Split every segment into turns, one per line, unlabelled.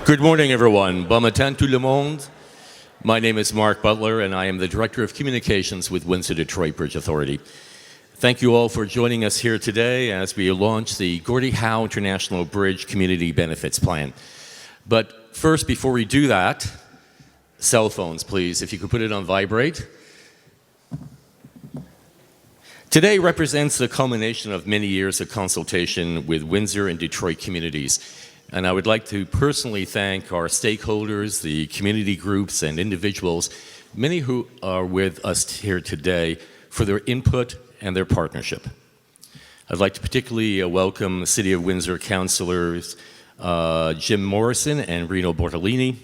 Good morning, everyone. Bon matin, tout le monde. My name is Mark Butler, and I am the Director of Communications with Windsor-Detroit Bridge Authority. Thank you all for joining us here today as we launch the Gordie Howe International Bridge Community Benefits Plan. But first, before we do that, cell phones, please, if you could put it on vibrate. Today represents the culmination of many years of consultation with Windsor and Detroit communities. And I would like to personally thank our stakeholders, the community groups and individuals, many who are with us here today, for their input and their partnership. I'd like to particularly welcome City of Windsor councillors Jim Morrison and Reno Bortolini,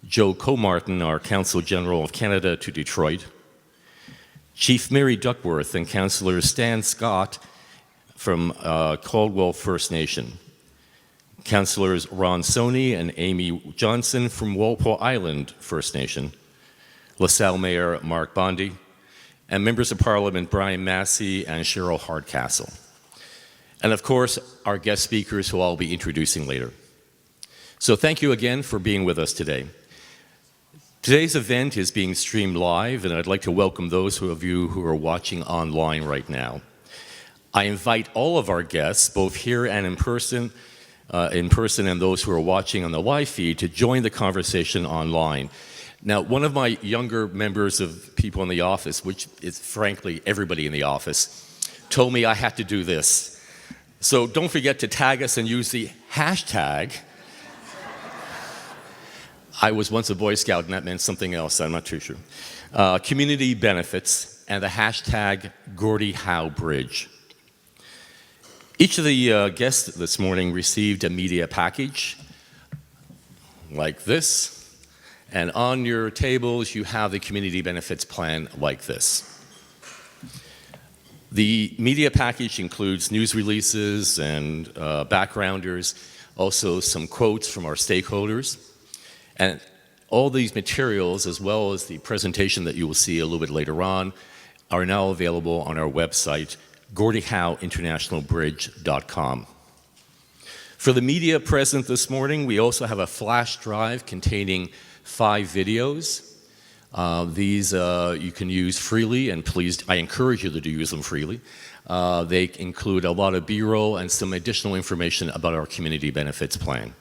Joe Comartin, our Council General of Canada to Detroit, Chief Mary Duckworth and Councillor Stan Scott from Caldwell First Nation, Councillors Ron Soni and Amy Johnson from Walpole Island First Nation, LaSalle Mayor Mark Bondi, and Members of Parliament Brian Massey and Cheryl Hardcastle. And of course, our guest speakers who I'll be introducing later. So thank you again for being with us today. Today's event is being streamed live, and I'd like to welcome those of you who are watching online right now. I invite all of our guests, both here and in person and those who are watching on the live feed, to join the conversation online. Now, one of my younger members of people in the office, which is frankly everybody in the office, told me I had to do this. So don't forget to tag us and use the hashtag. I was once a Boy Scout and that meant something else, I'm not too sure. Community benefits and the hashtag Gordie Howe Bridge. Each of the guests this morning received a media package like this, and on your tables you have the community benefits plan like this. The media package includes news releases and backgrounders, also some quotes from our stakeholders, and all these materials, as well as the presentation that you will see a little bit later on, are now available on our website, GordieHoweInternationalBridge.com. For the media present this morning, we also have a flash drive containing 5 videos. These you can use freely, and please, I encourage you to use them freely. They include a lot of B-roll and some additional information about our community benefits plan.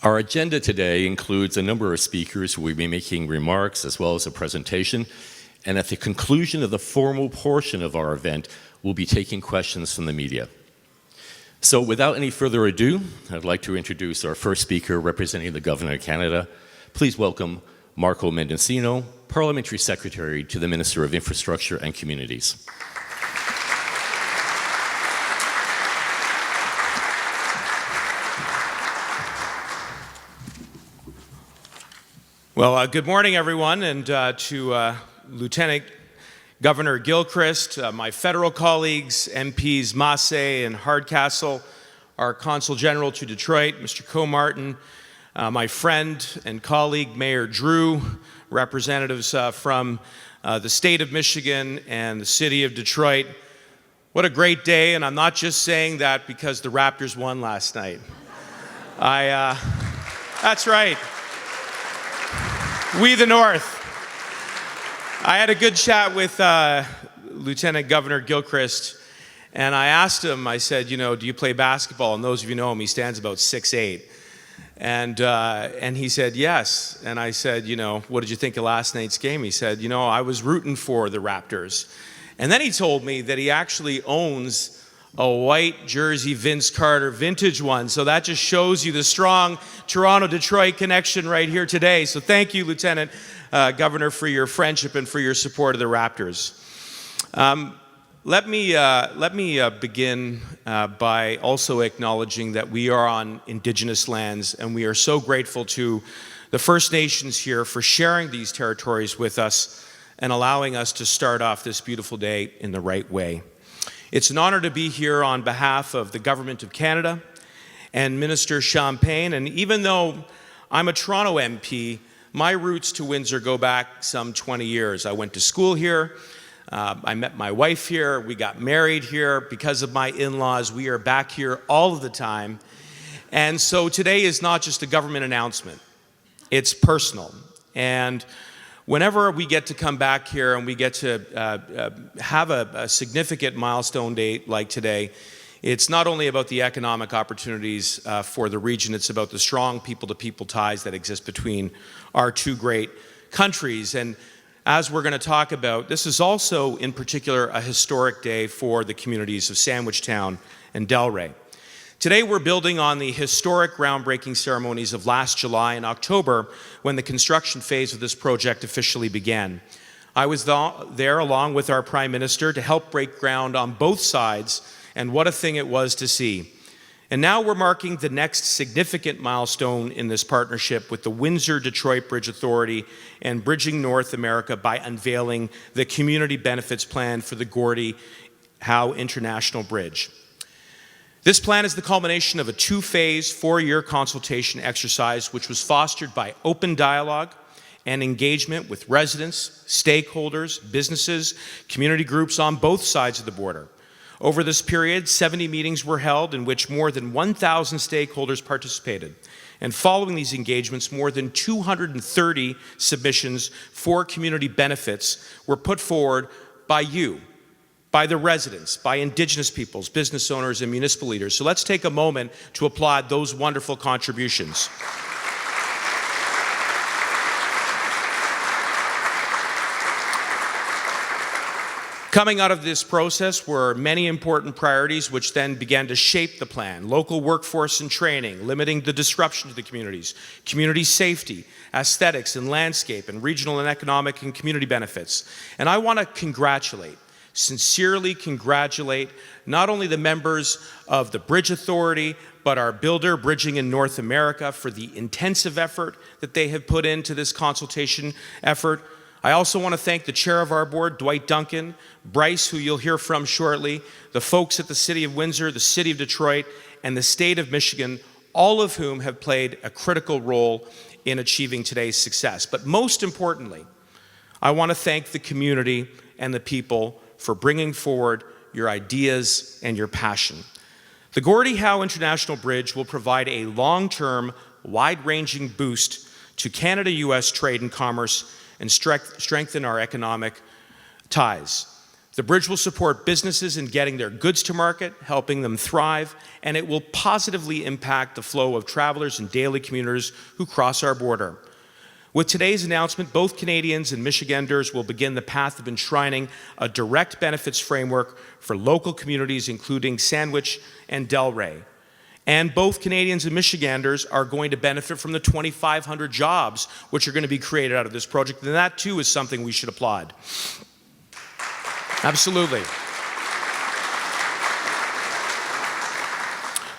Our agenda today includes a number of speakers who will be making remarks as well as a presentation. And at the conclusion of the formal portion of our event, we'll be taking questions from the media. So without any further ado, I'd like to introduce our first speaker representing the Governor of Canada. Please welcome Marco Mendocino, Parliamentary Secretary to the Minister of Infrastructure and Communities.
Well, good morning, everyone, and to Lieutenant Governor Gilchrist, my federal colleagues, MPs Massey and Hardcastle, our Consul General to Detroit, Mr. Comartin, my friend and colleague, Mayor Drew, representatives from the state of Michigan and the city of Detroit. What a great day, and I'm not just saying that because the Raptors won last night. That's right. We the North. I had a good chat with Lieutenant Governor Gilchrist, and I asked him, I said, do you play basketball? And those of you know him, he stands about 6'8". And he said, yes. And I said, what did you think of last night's game? He said, I was rooting for the Raptors. And then he told me that he actually owns a white jersey Vince Carter vintage one. So that just shows you the strong Toronto-Detroit connection right here today. So thank you, Lieutenant Governor, for your friendship and for your support of the Raptors. Let me begin by also acknowledging that we are on Indigenous lands, and we are so grateful to the First Nations here for sharing these territories with us and allowing us to start off this beautiful day in the right way. It's an honor to be here on behalf of the Government of Canada and Minister Champagne, and even though I'm a Toronto MP, my roots to Windsor go back some 20 years. I went to school here, I met my wife here, we got married here. Because of my in-laws, we are back here all of the time. And so today is not just a government announcement, it's personal. And whenever we get to come back here and we get to have a significant milestone date like today, it's not only about the economic opportunities for the region, it's about the strong people-to-people ties that exist between our two great countries. And as we're going to talk about, this is also in particular a historic day for the communities of Sandwich Town and Delray. Today we're building on the historic groundbreaking ceremonies of last July and October when the construction phase of this project officially began. I was there along with our Prime Minister to help break ground on both sides, and what a thing it was to see. And now we're marking the next significant milestone in this partnership with the Windsor-Detroit Bridge Authority and Bridging North America by unveiling the Community Benefits Plan for the Gordie Howe International Bridge. This plan is the culmination of a two-phase, four-year consultation exercise which was fostered by open dialogue and engagement with residents, stakeholders, businesses, community groups on both sides of the border. Over this period, 70 meetings were held in which more than 1,000 stakeholders participated. And following these engagements, more than 230 submissions for community benefits were put forward by you, by the residents, by Indigenous peoples, business owners, and municipal leaders. So let's take a moment to applaud those wonderful contributions. Coming out of this process were many important priorities which then began to shape the plan: local workforce and training, limiting the disruption to the communities, community safety, aesthetics and landscape, and regional and economic and community benefits. And I want to sincerely congratulate not only the members of the Bridge Authority, but our builder, Bridging in North America, for the intensive effort that they have put into this consultation effort. I also want to thank the chair of our board, Dwight Duncan, Bryce, who you'll hear from shortly, the folks at the City of Windsor, the City of Detroit, and the State of Michigan, all of whom have played a critical role in achieving today's success. But most importantly, I want to thank the community and the people for bringing forward your ideas and your passion. The Gordie Howe International Bridge will provide a long-term, wide-ranging boost to Canada-US trade and commerce and strengthen our economic ties. The bridge will support businesses in getting their goods to market, helping them thrive, and it will positively impact the flow of travelers and daily commuters who cross our border. With today's announcement, both Canadians and Michiganders will begin the path of enshrining a direct benefits framework for local communities, including Sandwich and Delray. And both Canadians and Michiganders are going to benefit from the 2,500 jobs which are going to be created out of this project, and that too is something we should applaud. Absolutely.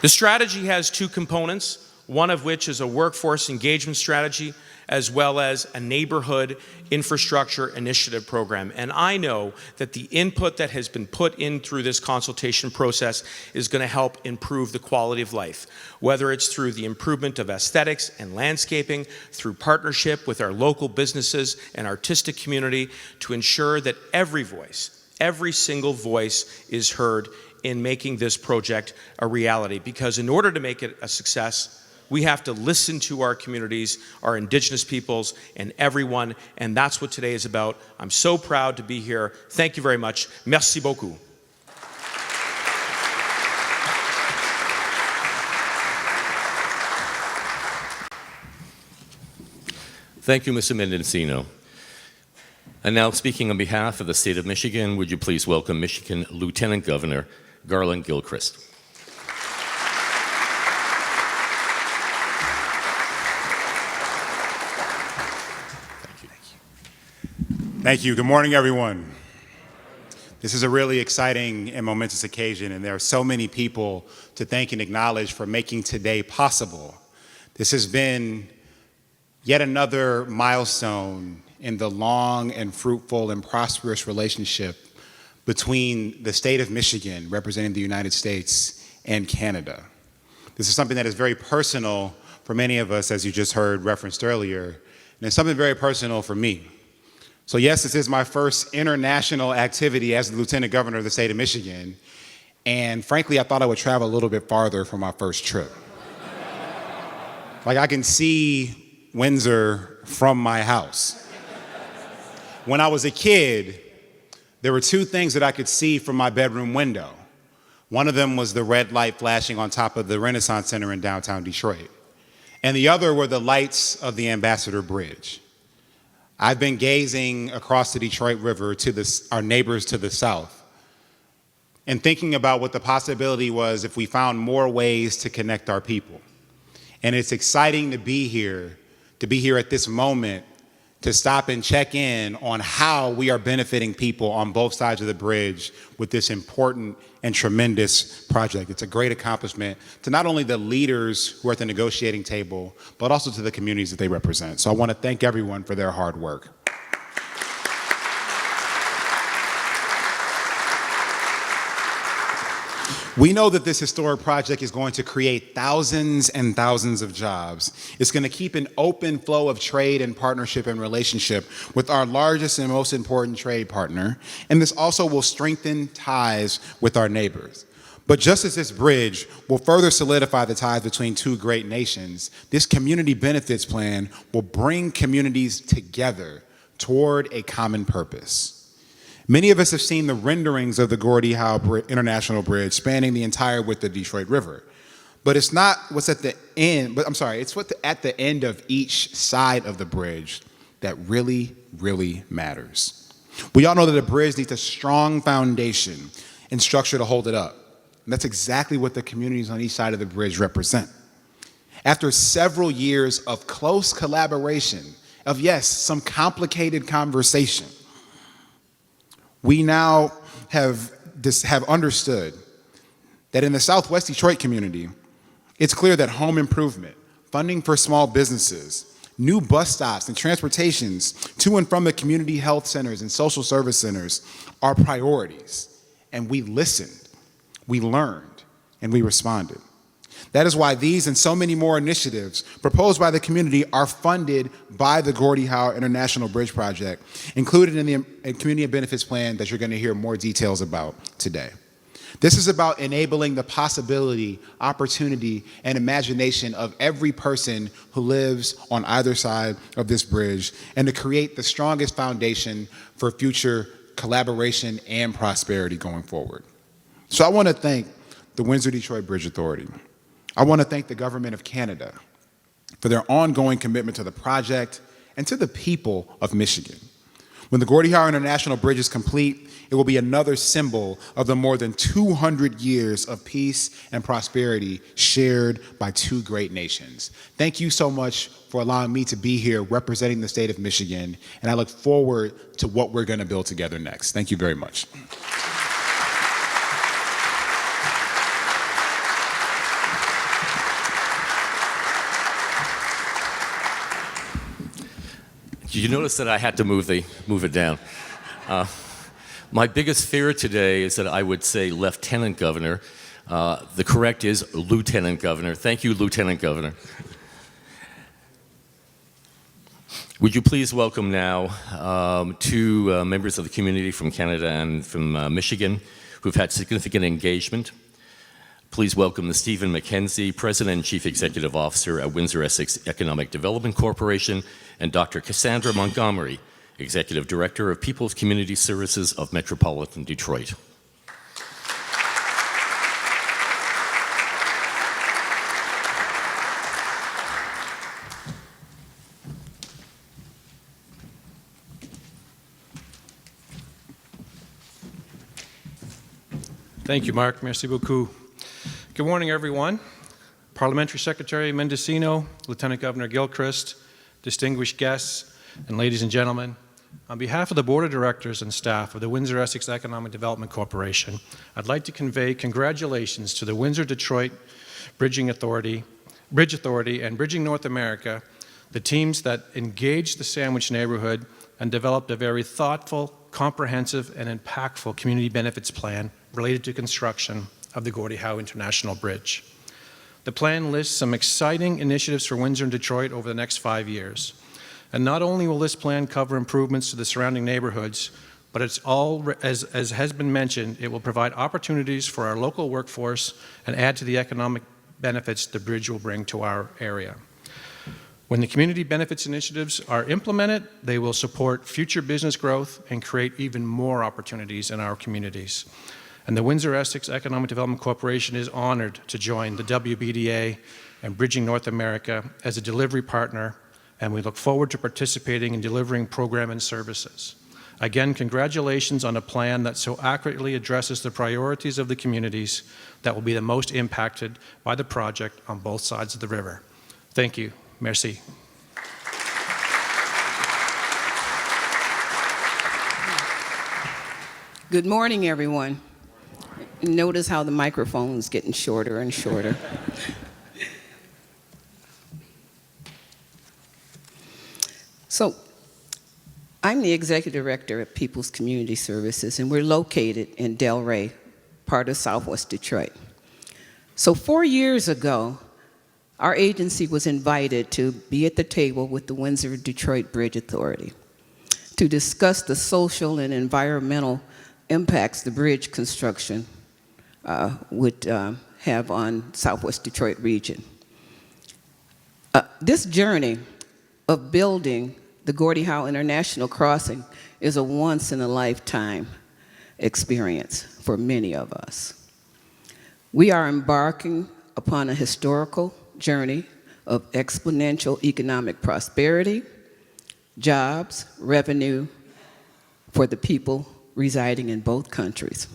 The strategy has two components, one of which is a workforce engagement strategy, as well as a neighborhood infrastructure initiative program. And I know that the input that has been put in through this consultation process is going to help improve the quality of life, whether it's through the improvement of aesthetics and landscaping, through partnership with our local businesses and artistic community to ensure that every voice, every single voice is heard in making this project a reality. Because in order to make it a success, we have to listen to our communities, our Indigenous peoples, and everyone, and that's what today is about. I'm so proud to be here. Thank you very much. Merci beaucoup.
Thank you, Mr. Mendocino. And now, speaking on behalf of the state of Michigan, would you please welcome Michigan Lieutenant Governor Garland Gilchrist.
Thank you. Good morning, everyone. This is a really exciting and momentous occasion, and there are so many people to thank and acknowledge for making today possible. This has been yet another milestone in the long and fruitful and prosperous relationship between the state of Michigan, representing the United States, and Canada. This is something that is very personal for many of us, as you just heard referenced earlier, and it's something very personal for me. So yes, this is my first international activity as the Lieutenant Governor of the state of Michigan, and frankly, I thought I would travel a little bit farther for my first trip. Like I can see Windsor from my house. When I was a kid, there were two things that I could see from my bedroom window. One of them was the red light flashing on top of the Renaissance Center in downtown Detroit. And the other were the lights of the Ambassador Bridge. I've been gazing across the Detroit River to our neighbors to the south and thinking about what the possibility was if we found more ways to connect our people. And it's exciting to be here at this moment to stop and check in on how we are benefiting people on both sides of the bridge with this important and tremendous project. It's a great accomplishment to not only the leaders who are at the negotiating table, but also to the communities that they represent. So I want to thank everyone for their hard work. We know that this historic project is going to create thousands and thousands of jobs. It's going to keep an open flow of trade and partnership and relationship with our largest and most important trade partner. And this also will strengthen ties with our neighbors. But just as this bridge will further solidify the ties between two great nations, this community benefits plan will bring communities together toward a common purpose. Many of us have seen the renderings of the Gordie Howe International Bridge spanning the entire width of the Detroit River. But it's not what's at the end, it's at the end of each side of the bridge that really, really matters. We all know that a bridge needs a strong foundation and structure to hold it up. And that's exactly what the communities on each side of the bridge represent. After several years of close collaboration, of yes, some complicated conversation, we now have understood that in the Southwest Detroit community, it's clear that home improvement, funding for small businesses, new bus stops and transportations to and from the community health centers and social service centers are priorities. And we listened, we learned, and we responded. That is why these and so many more initiatives proposed by the community are funded by the Gordie Howe International Bridge Project, included in the Community Benefits Plan that you're going to hear more details about today. This is about enabling the possibility, opportunity, and imagination of every person who lives on either side of this bridge, and to create the strongest foundation for future collaboration and prosperity going forward. So I want to thank the Windsor-Detroit Bridge Authority. I want to thank the Government of Canada for their ongoing commitment to the project and to the people of Michigan. When the Gordie Howe International Bridge is complete, it will be another symbol of the more than 200 years of peace and prosperity shared by two great nations. Thank you so much for allowing me to be here representing the state of Michigan, and I look forward to what we're going to build together next. Thank you very much.
You notice that I had to move it down. My biggest fear today is that I would say Lieutenant Governor. The correct is Lieutenant Governor. Thank you, Lieutenant Governor. Would you please welcome now two members of the community from Canada and from Michigan who've had significant engagement. Please welcome the Stephen McKenzie, President and Chief Executive Officer at Windsor Essex Economic Development Corporation, and Dr. Cassandra Montgomery, Executive Director of People's Community Services of Metropolitan Detroit.
Thank you, Mark. Merci beaucoup. Good morning, everyone. Parliamentary Secretary Mendocino, Lieutenant Governor Gilchrist, distinguished guests, and ladies and gentlemen, on behalf of the Board of Directors and staff of the Windsor Essex Economic Development Corporation, I'd like to convey congratulations to the Windsor-Detroit Bridge Authority and Bridging North America, the teams that engaged the Sandwich neighborhood and developed a very thoughtful, comprehensive, and impactful community benefits plan related to construction of the Gordie Howe International Bridge. The plan lists some exciting initiatives for Windsor and Detroit over the next 5 years. And not only will this plan cover improvements to the surrounding neighborhoods, but it's all, as has been mentioned, it will provide opportunities for our local workforce and add to the economic benefits the bridge will bring to our area. When the community benefits initiatives are implemented, they will support future business growth and create even more opportunities in our communities. And the Windsor-Essex Economic Development Corporation is honored to join the WBDA and Bridging North America as a delivery partner, and we look forward to participating in delivering program and services. Again, congratulations on a plan that so accurately addresses the priorities of the communities that will be the most impacted by the project on both sides of the river. Thank you. Merci.
Good morning, everyone. Notice how the microphone is getting shorter and shorter. So, I'm the Executive Director at People's Community Services, and we're located in Delray, part of Southwest Detroit. So 4 years ago, our agency was invited to be at the table with the Windsor-Detroit Bridge Authority to discuss the social and environmental impacts the bridge construction would have on Southwest Detroit region. This journey of building the Gordie Howe International Crossing is a once-in-a-lifetime experience for many of us. We are embarking upon a historical journey of exponential economic prosperity, jobs, revenue for the people residing in both countries.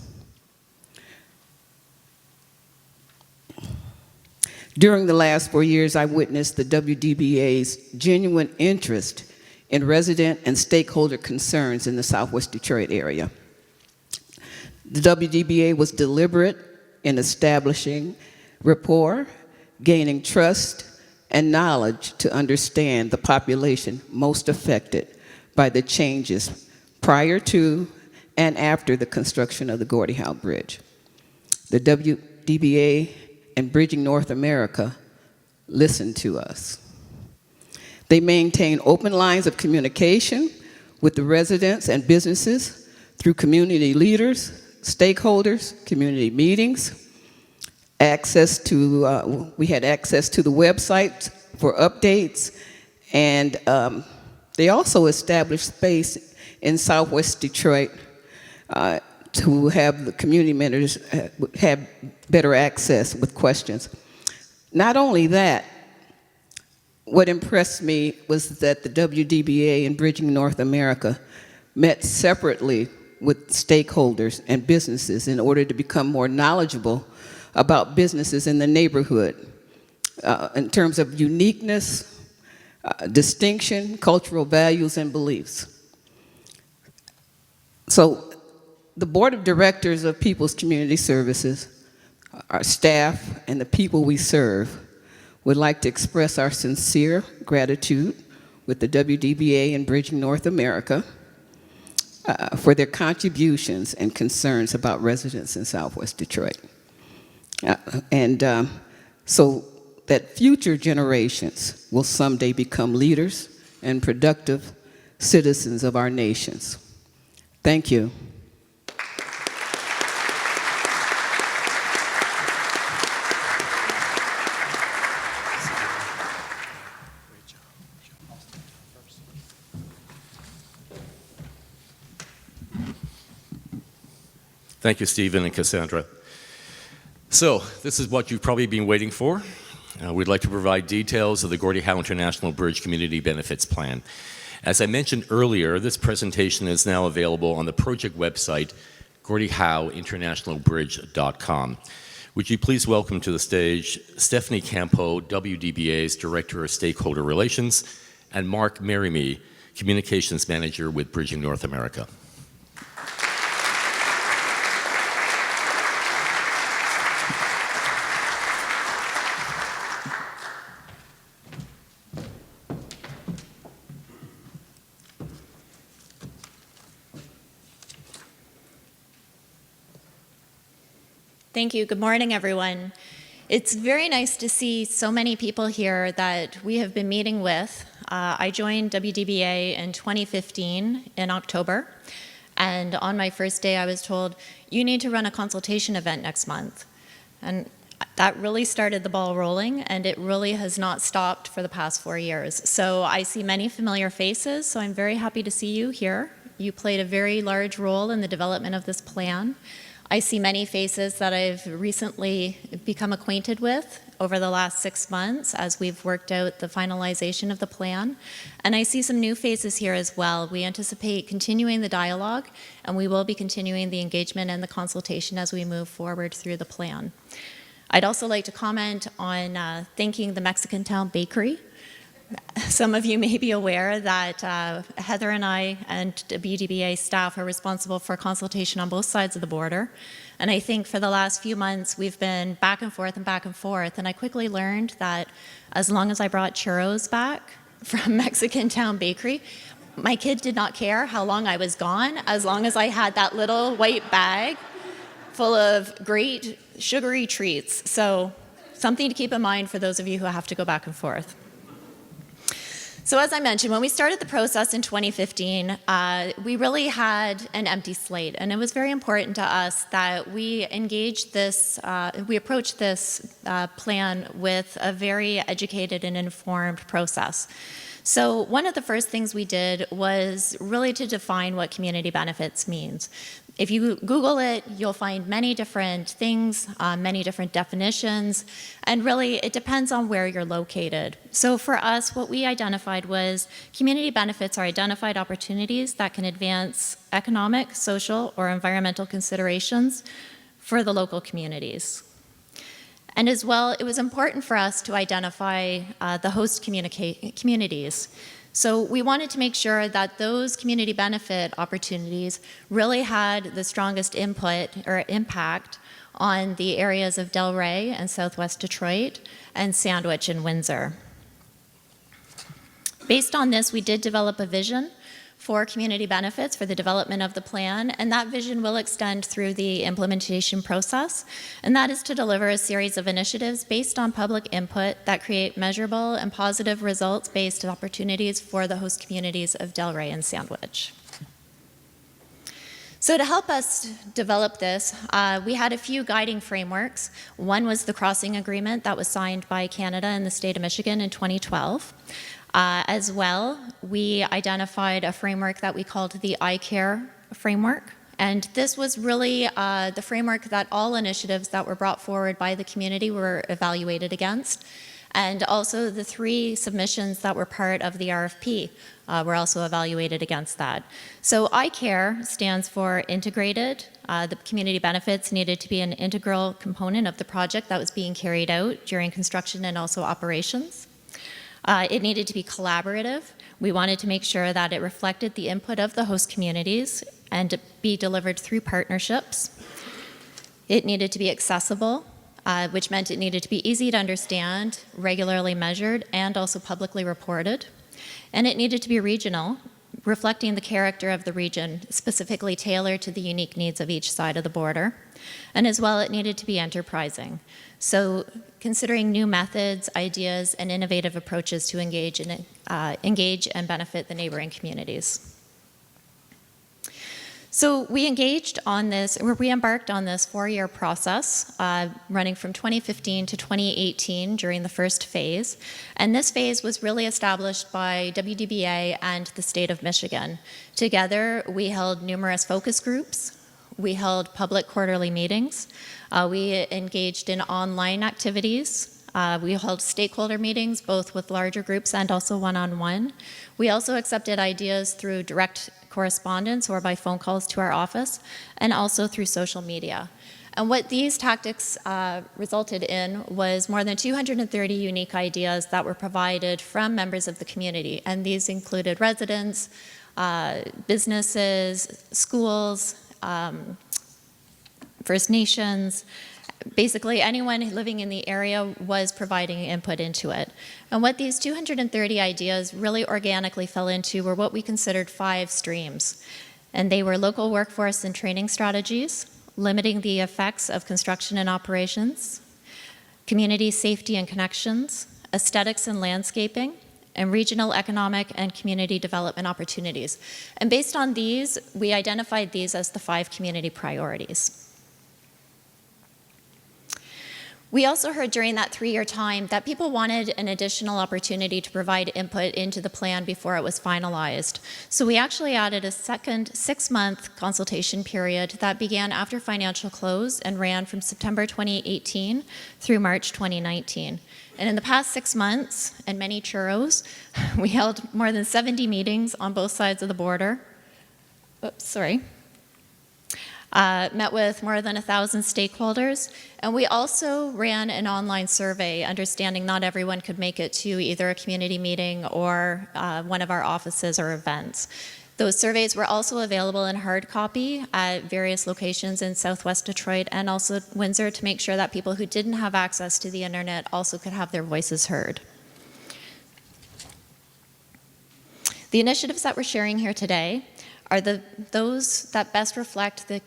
During the last 4 years, I witnessed the WDBA's genuine interest in resident and stakeholder concerns in the Southwest Detroit area. The WDBA was deliberate in establishing rapport, gaining trust and knowledge to understand the population most affected by the changes prior to and after the construction of the Gordie Howe Bridge. The WDBA and Bridging North America listened to us. They maintain open lines of communication with the residents and businesses through community leaders, stakeholders, community meetings, we had access to the website for updates, and they also established space in Southwest Detroit to have the community members have better access with questions. Not only that, what impressed me was that the WDBA and Bridging North America met separately with stakeholders and businesses in order to become more knowledgeable about businesses in the neighborhood in terms of uniqueness, distinction, cultural values, and beliefs. So the board of directors of People's Community Services, our staff, and the people we serve would like to express our sincere gratitude with the WDBA and Bridging North America for their contributions and concerns about residents in Southwest Detroit. So that future generations will someday become leaders and productive citizens of our nations. Thank you.
Thank you, Stephen and Cassandra. So, this is what you've probably been waiting for. We'd like to provide details of the Gordie Howe International Bridge Community Benefits Plan. As I mentioned earlier, this presentation is now available on the project website, GordieHoweInternationalBridge.com. Would you please welcome to the stage Stephanie Campo, WDBA's Director of Stakeholder Relations, and Mark Merrimee, Communications Manager with Bridging North America.
Thank you. Good morning, everyone. It's very nice to see so many people here that we have been meeting with. I joined WDBA in 2015 in October, and on my first day I was told, you need to run a consultation event next month. And That really started the ball rolling, and it really has not stopped for the past 4 years. So I see many familiar faces, so I'm very happy to see you here. You played a very large role in the development of this plan. I see many faces that I've recently become acquainted with over the last 6 months as we've worked out the finalization of the plan. And I see some new faces here as well. We anticipate continuing the dialogue, and we will be continuing the engagement and the consultation as we move forward through the plan. I'd also like to comment on thanking the Mexican Town Bakery. Some of you may be aware that Heather and I and W Dba staff are responsible for consultation on both sides of the border. And I think for the last few months, we've been back and forth, and I quickly learned that as long as I brought churros back from Mexican Town Bakery, my kid did not care how long I was gone, as long as I had that little white bag full of great sugary treats. So something to keep in mind for those of you who have to go back and forth. So as I mentioned, when we started the process in 2015, we really had an empty slate, and it was very important to us that we engaged this, we approached this plan with a very educated and informed process. So one of the first things we did was really to define what community benefits means. If you Google it, you'll find many different things, many different definitions, and really it depends on where you're located. So for us, what we identified was community benefits are identified opportunities that can advance economic, social, or environmental considerations for the local communities. And as well, it was important for us to identify the host communities. So we wanted to make sure that those community benefit opportunities really had the strongest input or impact on the areas of Delray and Southwest Detroit and Sandwich and Windsor. Based on this, we did develop a vision for community benefits for the development of the plan, and that vision will extend through the implementation process, and that is to deliver a series of initiatives based on public input that create measurable and positive results-based opportunities for the host communities of Delray and Sandwich. So to help us develop this, we had a few guiding frameworks. One was the crossing agreement that was signed by Canada and the state of Michigan in 2012. As well, we identified a framework that we called the iCare framework. And this was really the framework that all initiatives that were brought forward by the community were evaluated against. And also the 3 submissions that were part of the RFP were also evaluated against that. So iCare stands for integrated. The community benefits needed to be an integral component of the project that was being carried out during construction and also operations. It needed to be collaborative. We wanted to make sure that it reflected the input of the host communities and to be delivered through partnerships. It needed to be accessible, which meant it needed to be easy to understand, regularly measured, and also publicly reported. And it needed to be regional, reflecting the character of the region, specifically tailored to the unique needs of each side of the border. And as well, it needed to be enterprising. So considering new methods, ideas, and innovative approaches to engage and benefit the neighboring communities. So we embarked on this 4-year process running from 2015 to 2018 during the first phase. And this phase was really established by W Dba and the state of Michigan. Together, we held numerous focus groups. We held public quarterly meetings. We engaged in online activities. We held stakeholder meetings, both with larger groups and also one-on-one. We also accepted ideas through direct correspondence or by phone calls to our office, and also through social media. And what these tactics resulted in was more than 230 unique ideas that were provided from members of the community. And these included residents, businesses, schools, First Nations. Basically, anyone living in the area was providing input into it. And what these 230 ideas really organically fell into were what we considered 5 streams. And they were local workforce and training strategies, limiting the effects of construction and operations, community safety and connections, aesthetics and landscaping, and regional economic and community development opportunities. And based on these, we identified these as the 5 community priorities. We also heard during that 3-year time that people wanted an additional opportunity to provide input into the plan before it was finalized. So we actually added a second 6-month consultation period that began after financial close and ran from September 2018 through March 2019. And in the past 6 months, and many churros, we held more than 70 meetings on both sides of the border. Met with more than 1,000 stakeholders, and we also ran an online survey, understanding not everyone could make it to either a community meeting or one of our offices or events. Those surveys were also available in hard copy at various locations in Southwest Detroit and also Windsor to make sure that people who didn't have access to the internet also could have their voices heard. The initiatives that we're sharing here today are those that best reflect the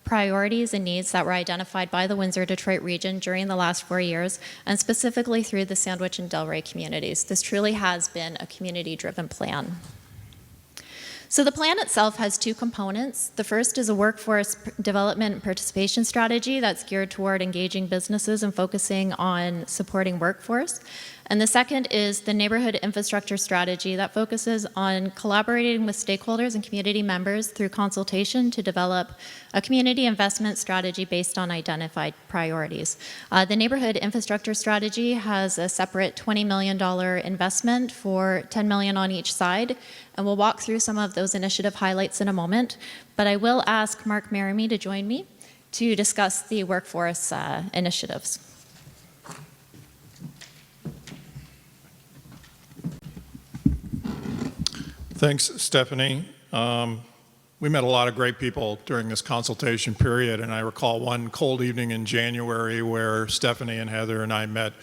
priorities and needs that were identified by the Windsor-Detroit region during the last 4 years, and specifically through the Sandwich and Delray communities. This truly has been a community-driven plan. So the plan itself has 2 components. The first is a workforce development and participation strategy that's geared toward engaging businesses and focusing on supporting workforce. And the second is the neighborhood infrastructure strategy that focuses on collaborating with stakeholders and community members through consultation to develop a community investment strategy based on identified priorities. The neighborhood infrastructure strategy has a separate $20 million investment for $10 million on each side, and we'll walk through some of those initiative highlights in a moment. But I will ask Mark Merrimee to join me to discuss the workforce initiatives.
Thanks, Stephanie. We met a lot of great people during this consultation period, and I recall one cold evening in January where Stephanie and Heather and I met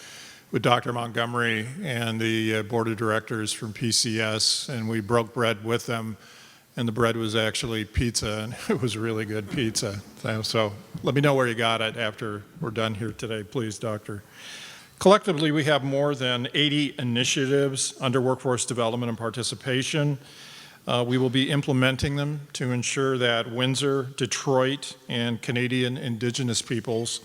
with Dr. Montgomery and the board of directors from PCS, and we broke bread with them, and the bread was actually pizza, and it was really good pizza. So let me know where you got it after we're done here today, please, Doctor. Collectively, we have more than 80 initiatives under workforce development and participation. We will be implementing them to ensure that Windsor, Detroit, and Canadian Indigenous peoples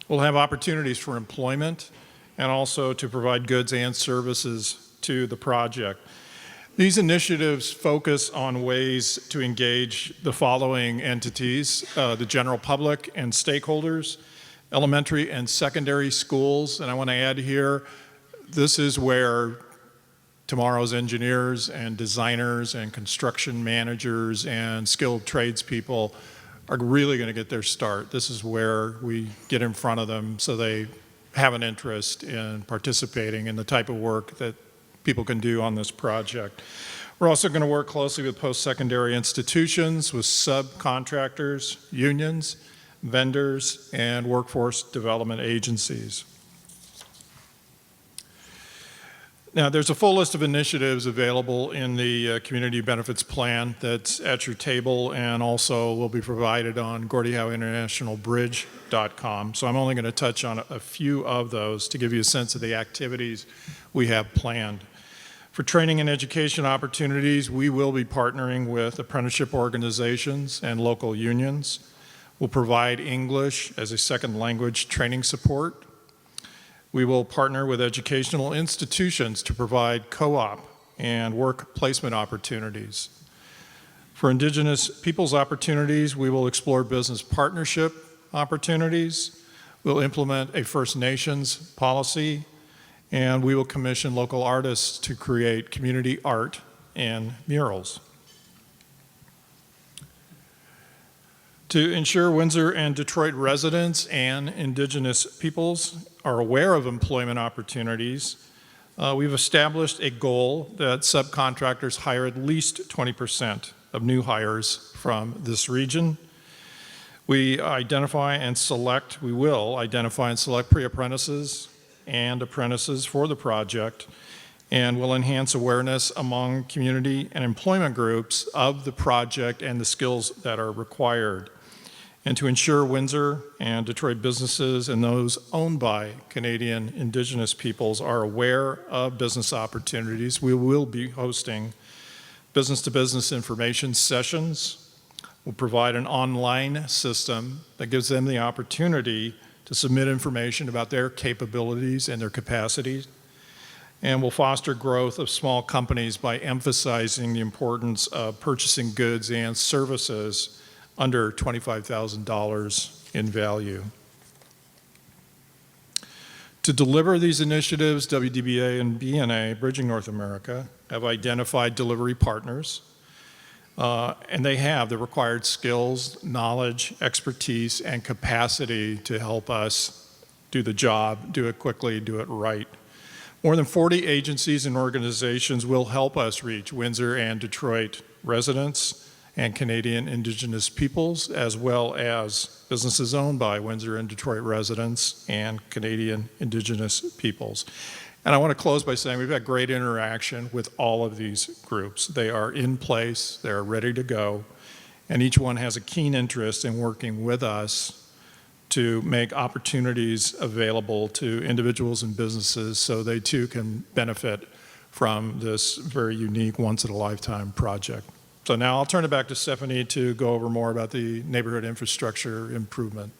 will have opportunities for employment and also to provide goods and services to the project. These initiatives focus on ways to engage the following entities, the general public and stakeholders, elementary and secondary schools, and I want to add here, this is where tomorrow's engineers and designers and construction managers and skilled tradespeople are really going to get their start. This is where we get in front of them so they have an interest in participating in the type of work that people can do on this project. We're also going to work closely with post-secondary institutions, with subcontractors, unions, vendors, and workforce development agencies. Now, there's a full list of initiatives available in the Community Benefits Plan that's at your table and also will be provided on Gordie Howe International Bridge.com. So I'm only going to touch on a few of those to give you a sense of the activities we have planned. For training and education opportunities, we will be partnering with apprenticeship organizations and local unions. We'll provide English as a second language training support. We will partner with educational institutions to provide co-op and work placement opportunities. For Indigenous peoples opportunities, we will explore business partnership opportunities. We'll implement a First Nations policy, and we will commission local artists to create community art and murals. To ensure Windsor and Detroit residents and Indigenous peoples are aware of employment opportunities, we've established a goal that subcontractors hire at least 20% of new hires from this region. We will identify and select pre-apprentices and apprentices for the project, and will enhance awareness among community and employment groups of the project and the skills that are required. And to ensure Windsor and Detroit businesses and those owned by Canadian Indigenous peoples are aware of business opportunities, we will be hosting business-to-business information sessions. We'll provide an online system that gives them the opportunity to submit information about their capabilities and their capacities. And will foster growth of small companies by emphasizing the importance of purchasing goods and services under $25,000 in value. To deliver these initiatives, WDBA and BNA, Bridging North America, have identified delivery partners, and they have the required skills, knowledge, expertise, and capacity to help us do the job, do it quickly, do it right. More than 40 agencies and organizations will help us reach Windsor and Detroit residents and Canadian Indigenous peoples, as well as businesses owned by Windsor and Detroit residents and Canadian Indigenous peoples. And I want to close by saying we've had great interaction with all of these groups. They are in place, they're ready to go, and each one has a keen interest in working with us to make opportunities available to individuals and businesses so they too can benefit from this very unique once-in-a-lifetime project. So now I'll turn it back to Stephanie to go over more about the neighborhood infrastructure improvement.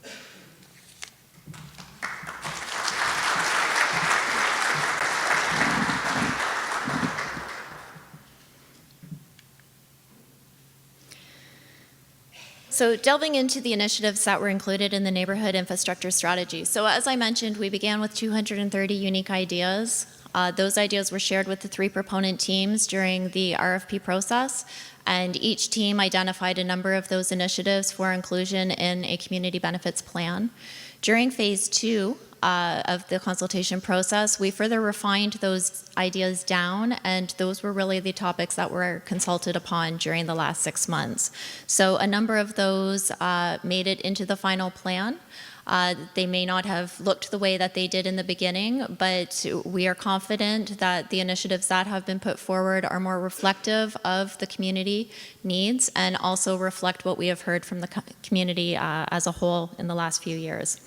So delving into the initiatives that were included in the neighborhood infrastructure strategy. So as I mentioned, we began with 230 unique ideas. Those ideas were shared with the 3 proponent teams during the RFP process, and each team identified a number of those initiatives for inclusion in a community benefits plan. During phase 2 of the consultation process, we further refined those ideas down, and those were really the topics that were consulted upon during the last 6 months. So a number of those made it into the final plan. They may not have looked the way that they did in the beginning, but we are confident that the initiatives that have been put forward are more reflective of the community needs and also reflect what we have heard from the community as a whole in the last few years.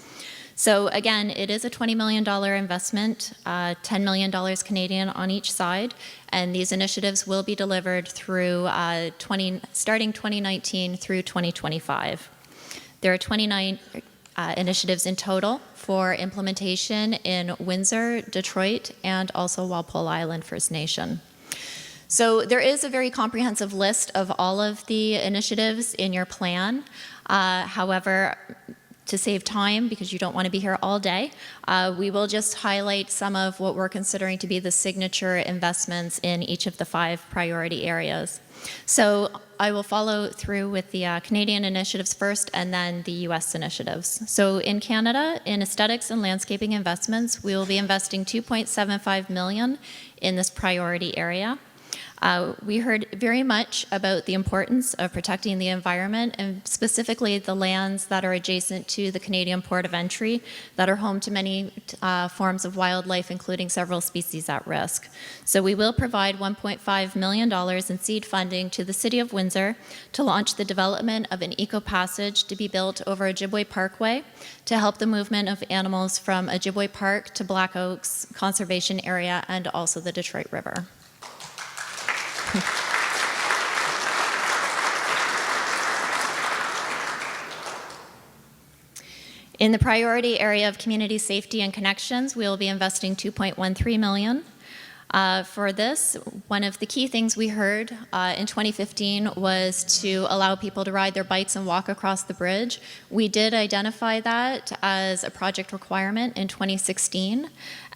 So again, it is a $20 million investment, $10 million Canadian on each side, and these initiatives will be delivered through starting 2019 through 2025. There are 29 initiatives in total for implementation in Windsor, Detroit, and also Walpole Island First Nation. So there is a very comprehensive list of all of the initiatives in your plan. However, to save time, because you don't want to be here all day, we will just highlight some of what we're considering to be the signature investments in each of the 5 priority areas. So I will follow through with the Canadian initiatives first and then the US initiatives. So in Canada, in aesthetics and landscaping investments, we will be investing $2.75 million in this priority area. We heard very much about the importance of protecting the environment and specifically the lands that are adjacent to the Canadian port of entry that are home to many forms of wildlife, including several species at risk. So we will provide $1.5 million in seed funding to the City of Windsor to launch the development of an eco-passage to be built over Ojibwe Parkway to help the movement of animals from Ojibwe Park to Black Oaks Conservation Area and also the Detroit River. In the priority area of community safety and connections, we will be investing $2.13 million. For this, one of the key things we heard in 2015 was to allow people to ride their bikes and walk across the bridge. We did identify that as a project requirement in 2016,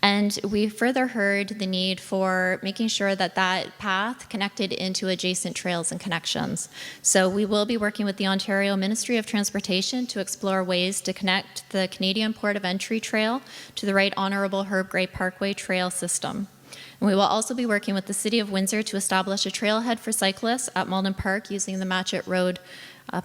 and we further heard the need for making sure that that path connected into adjacent trails and connections. So we will be working with the Ontario Ministry of Transportation to explore ways to connect the Canadian Port of Entry Trail to the Right Honourable Herb Gray Parkway trail system. And we will also be working with the City of Windsor to establish a trailhead for cyclists at Malden Park using the Matchett Road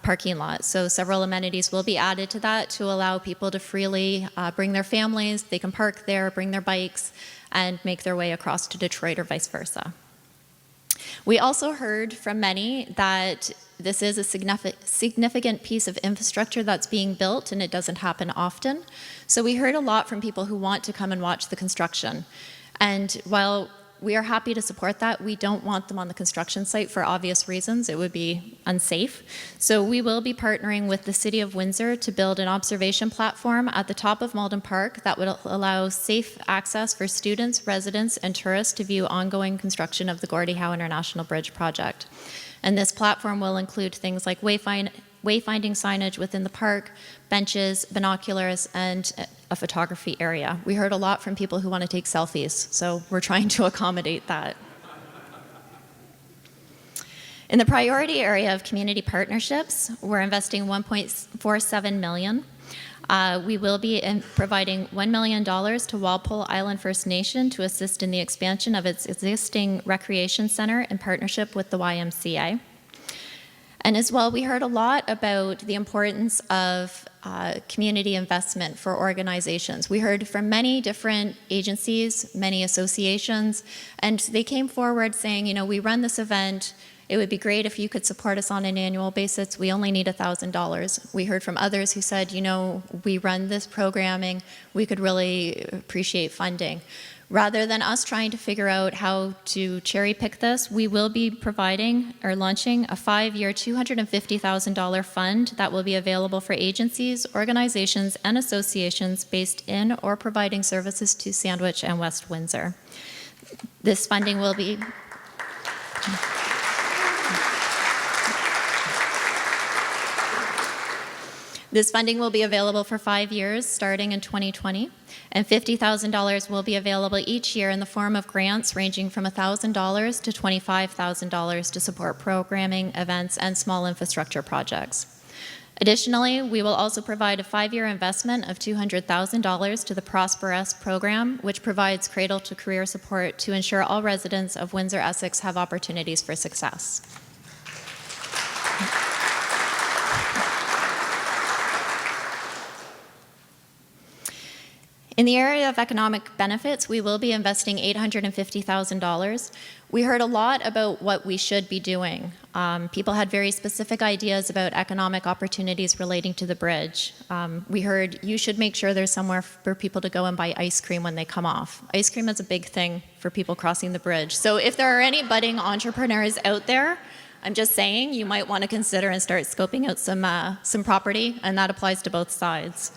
parking lot. So several amenities will be added to that to allow people to freely bring their families, they can park there, bring their bikes, and make their way across to Detroit or vice versa. We also heard from many that this is a significant piece of infrastructure that's being built and it doesn't happen often. So we heard a lot from people who want to come and watch the construction. And while we are happy to support that. We don't want them on the construction site for obvious reasons. It would be unsafe. So we will be partnering with the City of Windsor to build an observation platform at the top of Malden Park that would allow safe access for students, residents, and tourists to view ongoing construction of the Gordie Howe International Bridge project. And this platform will include things like wayfinding signage within the park, benches, binoculars, and a photography area. We heard a lot from people who want to take selfies, so we're trying to accommodate that. In the priority area of community partnerships, we're investing $1.47 million. We will be providing $1 million to Walpole Island First Nation to assist in the expansion of its existing recreation center in partnership with the YMCA. And as well, we heard a lot about the importance of community investment for organizations. We heard from many different agencies, many associations, and they came forward saying, you know, we run this event. It would be great if you could support us on an annual basis. We only need $1,000. We heard from others who said, you know, we run this programming. We could really appreciate funding. Rather than us trying to figure out how to cherry pick this, we will be providing or launching a 5-year, $250,000 fund that will be available for agencies, organizations, and associations based in or providing services to Sandwich and West Windsor. This funding will be... This funding will be available for 5 years, starting in 2020, and $50,000 will be available each year in the form of grants ranging from $1,000 to $25,000 to support programming, events, and small infrastructure projects. Additionally, we will also provide a 5-year investment of $200,000 to the Prosper Us program, which provides cradle-to-career support to ensure all residents of Windsor-Essex have opportunities for success. In the area of economic benefits, we will be investing $850,000. We heard a lot about what we should be doing. People had very specific ideas about economic opportunities relating to the bridge. We heard you should make sure there's somewhere for people to go and buy ice cream when they come off. Ice cream is a big thing for people crossing the bridge. So if there are any budding entrepreneurs out there, I'm just saying you might want to consider and start scoping out some property, and that applies to both sides.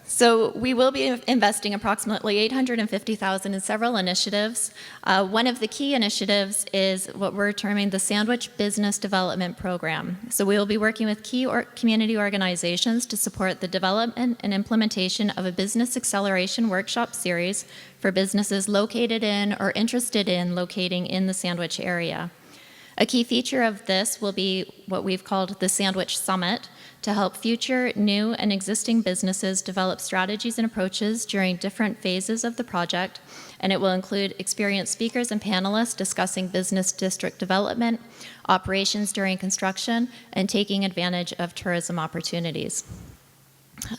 So we will be investing approximately $850,000 in several initiatives. One of the key initiatives is what we're terming the Sandwich Business Development Program. So we will be working with key community organizations to support the development and implementation of a business acceleration workshop series for businesses located in or interested in locating in the Sandwich area. A key feature of this will be what we've called the Sandwich Summit, to help future, new, and existing businesses develop strategies and approaches during different phases of the project, and it will include experienced speakers and panelists discussing business district development, operations during construction, and taking advantage of tourism opportunities.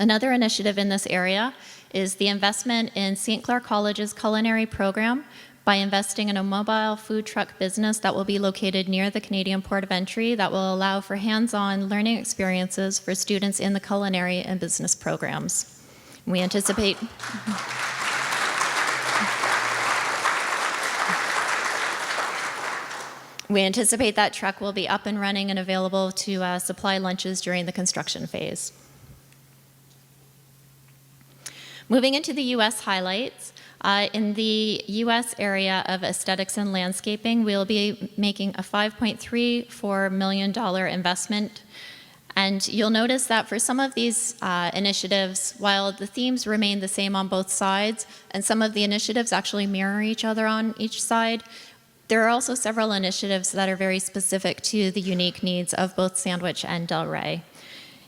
Another initiative in this area is the investment in St. Clair College's culinary program, by investing in a mobile food truck business that will be located near the Canadian Port of Entry that will allow for hands-on learning experiences for students in the culinary and business programs. We anticipate that truck will be up and running and available to supply lunches during the construction phase. Moving into the U.S. highlights, in the U.S. area of aesthetics and landscaping, we'll be making a $5.34 million investment. And you'll notice that for some of these initiatives, while the themes remain the same on both sides, and some of the initiatives actually mirror each other on each side, there are also several initiatives that are very specific to the unique needs of both Sandwich and Delray.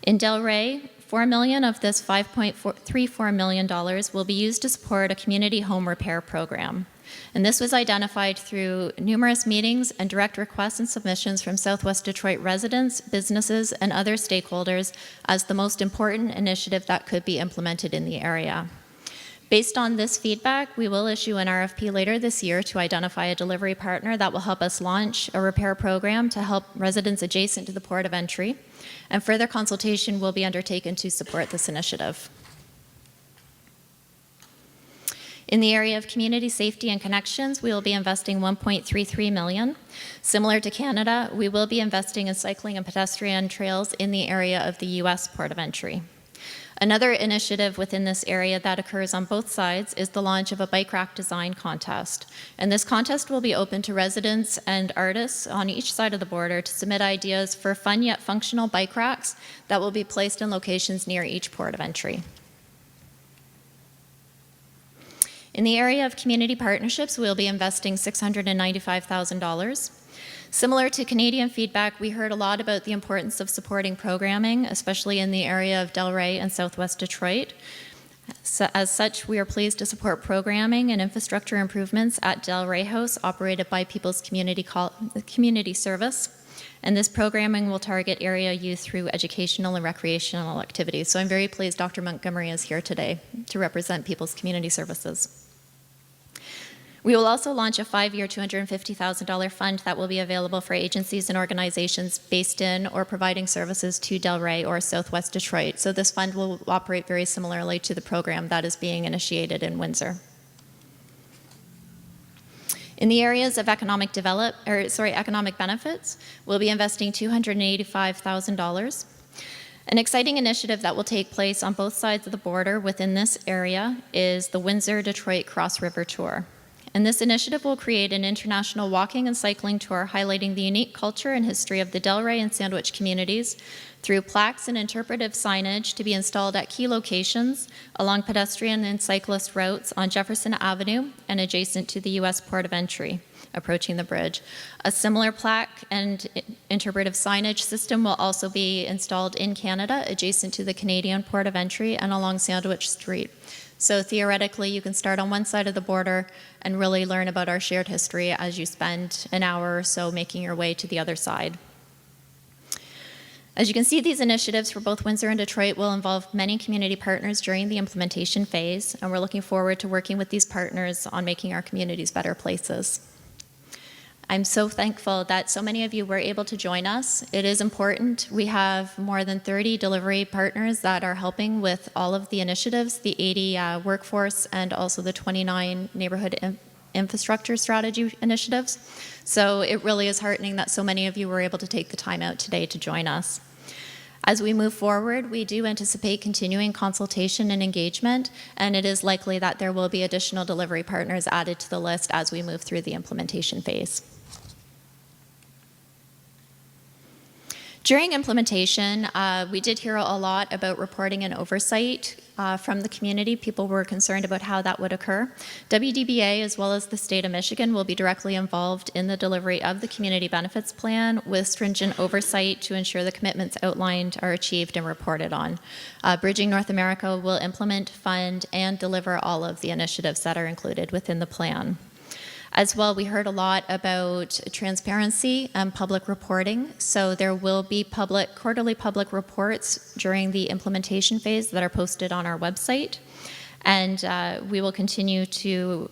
In Delray, $4 million of this $5.34 million will be used to support a community home repair program. And this was identified through numerous meetings and direct requests and submissions from Southwest Detroit residents, businesses, and other stakeholders as the most important initiative that could be implemented in the area. Based on this feedback, we will issue an RFP later this year to identify a delivery partner that will help us launch a repair program to help residents adjacent to the Port of Entry, and further consultation will be undertaken to support this initiative. In the area of community safety and connections, we will be investing $1.33 million. Similar to Canada, we will be investing in cycling and pedestrian trails in the area of the U.S. port of entry. Another initiative within this area that occurs on both sides is the launch of a bike rack design contest. And this contest will be open to residents and artists on each side of the border to submit ideas for fun yet functional bike racks that will be placed in locations near each port of entry. In the area of community partnerships, we'll be investing $695,000. Similar to Canadian feedback, we heard a lot about the importance of supporting programming, especially in the area of Delray and Southwest Detroit. So, as such, we are pleased to support programming and infrastructure improvements at Delray House, operated by People's Community Service. And this programming will target area youth through educational and recreational activities. So I'm very pleased Dr. Montgomery is here today to represent People's Community Services. We will also launch a 5-year, $250,000 fund that will be available for agencies and organizations based in or providing services to Delray or Southwest Detroit. So this fund will operate very similarly to the program that is being initiated in Windsor. In the areas of economic benefits, we'll be investing $285,000. An exciting initiative that will take place on both sides of the border within this area is the Windsor-Detroit Cross River Tour. And this initiative will create an international walking and cycling tour highlighting the unique culture and history of the Delray and Sandwich communities through plaques and interpretive signage to be installed at key locations along pedestrian and cyclist routes on Jefferson Avenue and adjacent to the U.S. port of entry, approaching the bridge. A similar plaque and interpretive signage system will also be installed in Canada, adjacent to the Canadian port of entry and along Sandwich Street. So theoretically, you can start on one side of the border and really learn about our shared history as you spend an hour or so making your way to the other side. As you can see, these initiatives for both Windsor and Detroit will involve many community partners during the implementation phase, and we're looking forward to working with these partners on making our communities better places. I'm so thankful that so many of you were able to join us. It is important. We have more than 30 delivery partners that are helping with all of the initiatives, the 80 workforce, and also the 29 neighborhood infrastructure strategy initiatives. So it really is heartening that so many of you were able to take the time out today to join us. As we move forward, we do anticipate continuing consultation and engagement, and it is likely that there will be additional delivery partners added to the list as we move through the implementation phase. During implementation, we did hear a lot about reporting and oversight from the community. People were concerned about how that would occur. W Dba, as well as the state of Michigan, will be directly involved in the delivery of the community benefits plan with stringent oversight to ensure the commitments outlined are achieved and reported on. Bridging North America will implement, fund, and deliver all of the initiatives that are included within the plan. As well, we heard a lot about transparency and public reporting. So there will be quarterly public reports during the implementation phase that are posted on our website. And we will continue to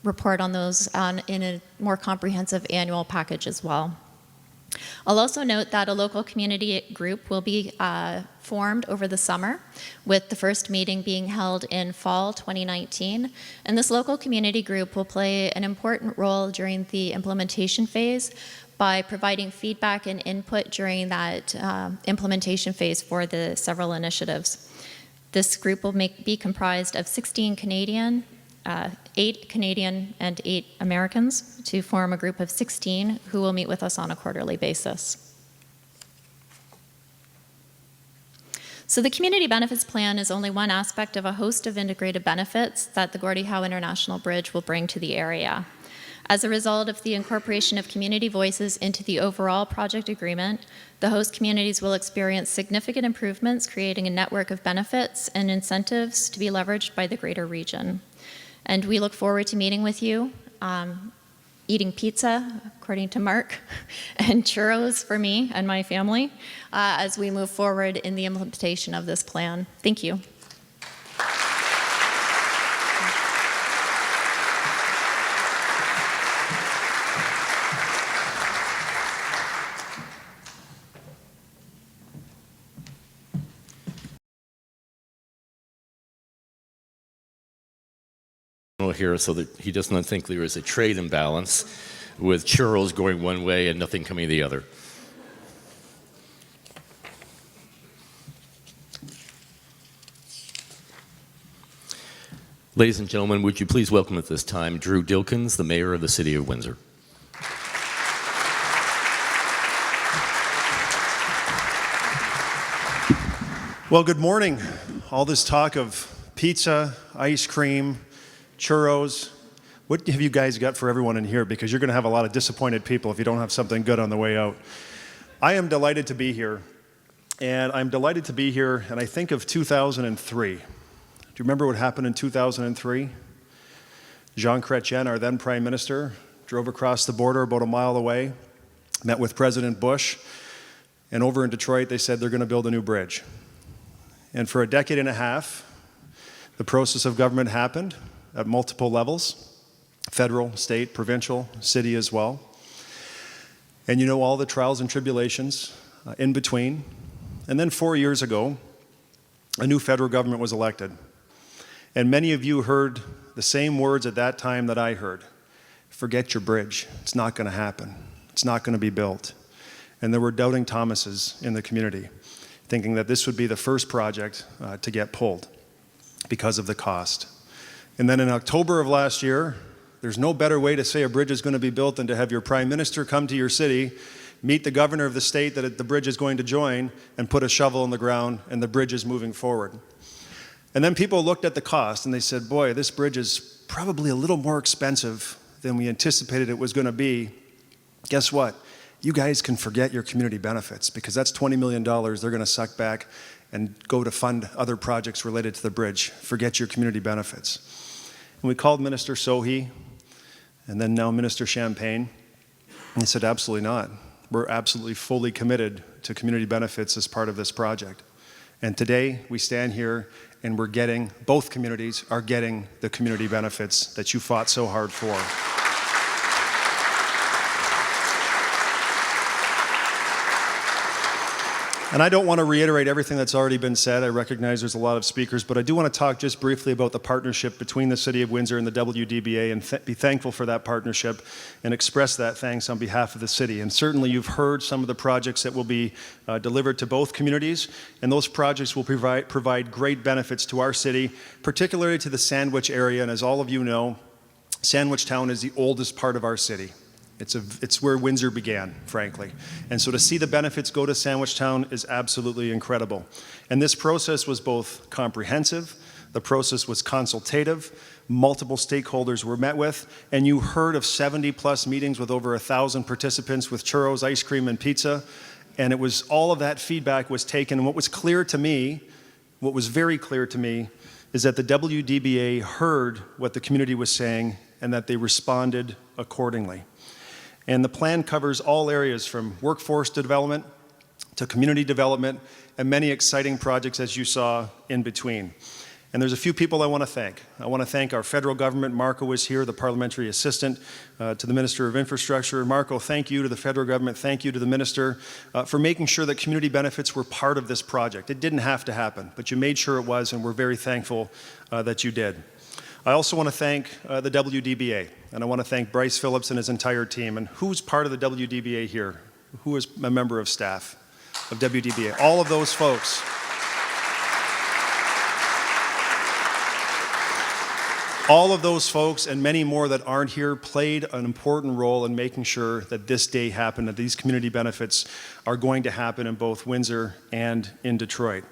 report on those in a more comprehensive annual package as well. I'll also note that a local community group will be formed over the summer, with the first meeting being held in fall 2019. And this local community group will play an important role during the implementation phase by providing feedback and input during that implementation phase for the several initiatives. This group will be comprised of 16 Canadian, 8 Canadian and 8 Americans to form a group of 16 who will meet with us on a quarterly basis. So the Community Benefits Plan is only one aspect of a host of integrated benefits that the Gordie Howe International Bridge will bring to the area. As a result of the incorporation of community voices into the overall project agreement, the host communities will experience significant improvements, creating a network of benefits and incentives to be leveraged by the greater region. And we look forward to meeting with you, eating pizza, according to Mark, and churros for me and my family as we move forward in the implementation of this plan. Thank you.
signal here so that he does not think there is a trade imbalance with churros going one way and nothing coming the other. Ladies and gentlemen, would you please welcome at this time Drew Dilkins, the Mayor of the City of Windsor.
Well, good morning. All this talk of pizza, ice cream, churros. What have you guys got for everyone in here? Because you're going to have a lot of disappointed people if you don't have something good on the way out. I am delighted to be here. And I'm delighted to be here, and I think of 2003. Do you remember what happened in 2003? Jean Chrétien, our then Prime Minister, drove across the border about a mile away, met with President Bush, and over in Detroit they said they're going to build a new bridge. And for a decade and a half, the process of government happened at multiple levels, federal, state, provincial, city as well. And you know all the trials and tribulations in between. And then 4 years ago, a new federal government was elected. And many of you heard the same words at that time that I heard. Forget your bridge. It's not going to happen. It's not going to be built. And there were doubting Thomases in the community, thinking that this would be the first project to get pulled because of the cost. And then in October of last year, there's no better way to say a bridge is going to be built than to have your Prime Minister come to your city, meet the governor of the state that the bridge is going to join, and put a shovel in the ground, and the bridge is moving forward. And then people looked at the cost and they said, boy, this bridge is probably a little more expensive than we anticipated it was going to be. Guess what? You guys can forget your community benefits because that's $20 million they're going to suck back and go to fund other projects related to the bridge. Forget your community benefits. And we called Minister Sohi and then now Minister Champagne, and he said, absolutely not. We're absolutely fully committed to community benefits as part of this project. And today we stand here and both communities are getting the community benefits that you fought so hard for. And I don't want to reiterate everything that's already been said. I recognize there's a lot of speakers, but I do want to talk just briefly about the partnership between the City of Windsor and the W Dba and be thankful for that partnership and express that thanks on behalf of the city. And certainly you've heard some of the projects that will be delivered to both communities, and those projects will provide great benefits to our city, particularly to the Sandwich area. And as all of you know, Sandwich Town is the oldest part of our city. It's where Windsor began, frankly. And so to see the benefits go to Sandwich Town is absolutely incredible. And this process was both comprehensive, the process was consultative, multiple stakeholders were met with, and you heard of 70+ meetings with over 1,000 participants with churros, ice cream, and pizza. And it was all of that feedback was taken. And what was very clear to me, is that the W Dba heard what the community was saying and that they responded accordingly. And the plan covers all areas from workforce development to community development and many exciting projects, as you saw, in between. And there's a few people I want to thank. I want to thank our federal government. Marco is here, the parliamentary assistant to the Minister of Infrastructure. Marco, thank you to the federal government. Thank you to the minister for making sure that community benefits were part of this project. It didn't have to happen, but you made sure it was, and we're very thankful that you did. I also want to thank the W Dba, and I want to thank Bryce Phillips and his entire team. And who's part of the W Dba here? Who is a member of staff of W Dba? All of those folks. All of those folks and many more that aren't here played an important role in making sure that this day happened, that these community benefits are going to happen in both Windsor and in Detroit.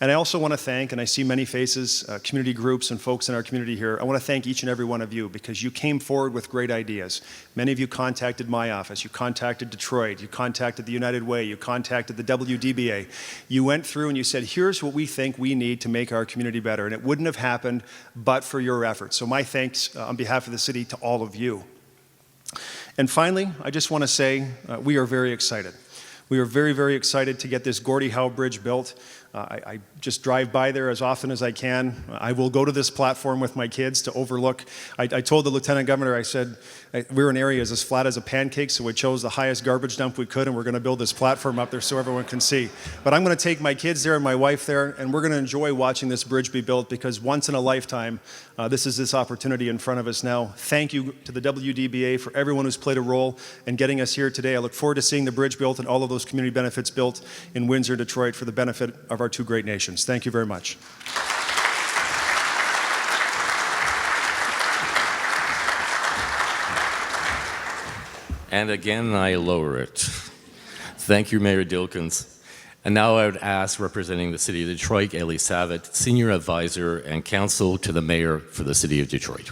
And I also want to thank, and I see many faces, community groups and folks in our community here. I want to thank each and every one of you because you came forward with great ideas. Many of you contacted my office, you contacted Detroit, you contacted the United Way, you contacted the W Dba. You went through and you said, here's what we think we need to make our community better. And it wouldn't have happened but for your efforts. So my thanks on behalf of the city to all of you. And finally, I just want to say we are very excited. We are very, very excited to get this Gordie Howe Bridge built. I just drive by there as often as I can. I will go to this platform with my kids to overlook. I told the Lieutenant Governor, I said, we're in areas as flat as a pancake, so we chose the highest garbage dump we could, and we're going to build this platform up there so everyone can see. But I'm going to take my kids there and my wife there, and we're going to enjoy watching this bridge be built, because once in a lifetime, this is this opportunity in front of us now. Thank you to the WDBA for everyone who's played a role in getting us here today. I look forward to seeing the bridge built and all of those community benefits built in Windsor, Detroit, for the benefit of our two great nations. Thank you very much.
And again, I lower it. Thank you, Mayor Dilkins. And now I would ask, representing the City of Detroit, Ellie Savitt, Senior Advisor and Counsel to the Mayor for the City of Detroit.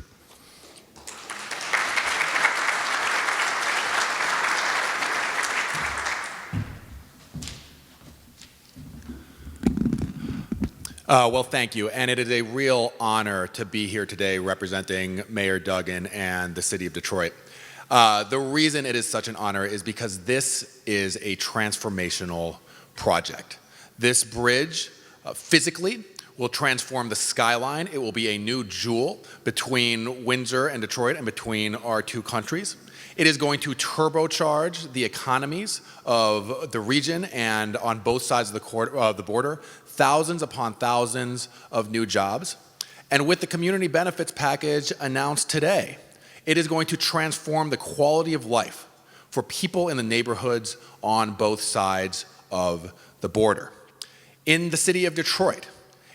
Well, thank you. And it is a real honor to be here today representing Mayor Duggan and the City of Detroit. The reason it is such an honor is because this is a transformational project. This bridge, physically, will transform the skyline. It will be a new jewel between Windsor and Detroit and between our two countries. It is going to turbocharge the economies of the region and on both sides of the border, thousands upon thousands of new jobs. And with the community benefits package announced today, it is going to transform the quality of life for people in the neighborhoods on both sides of the border. In the city of Detroit,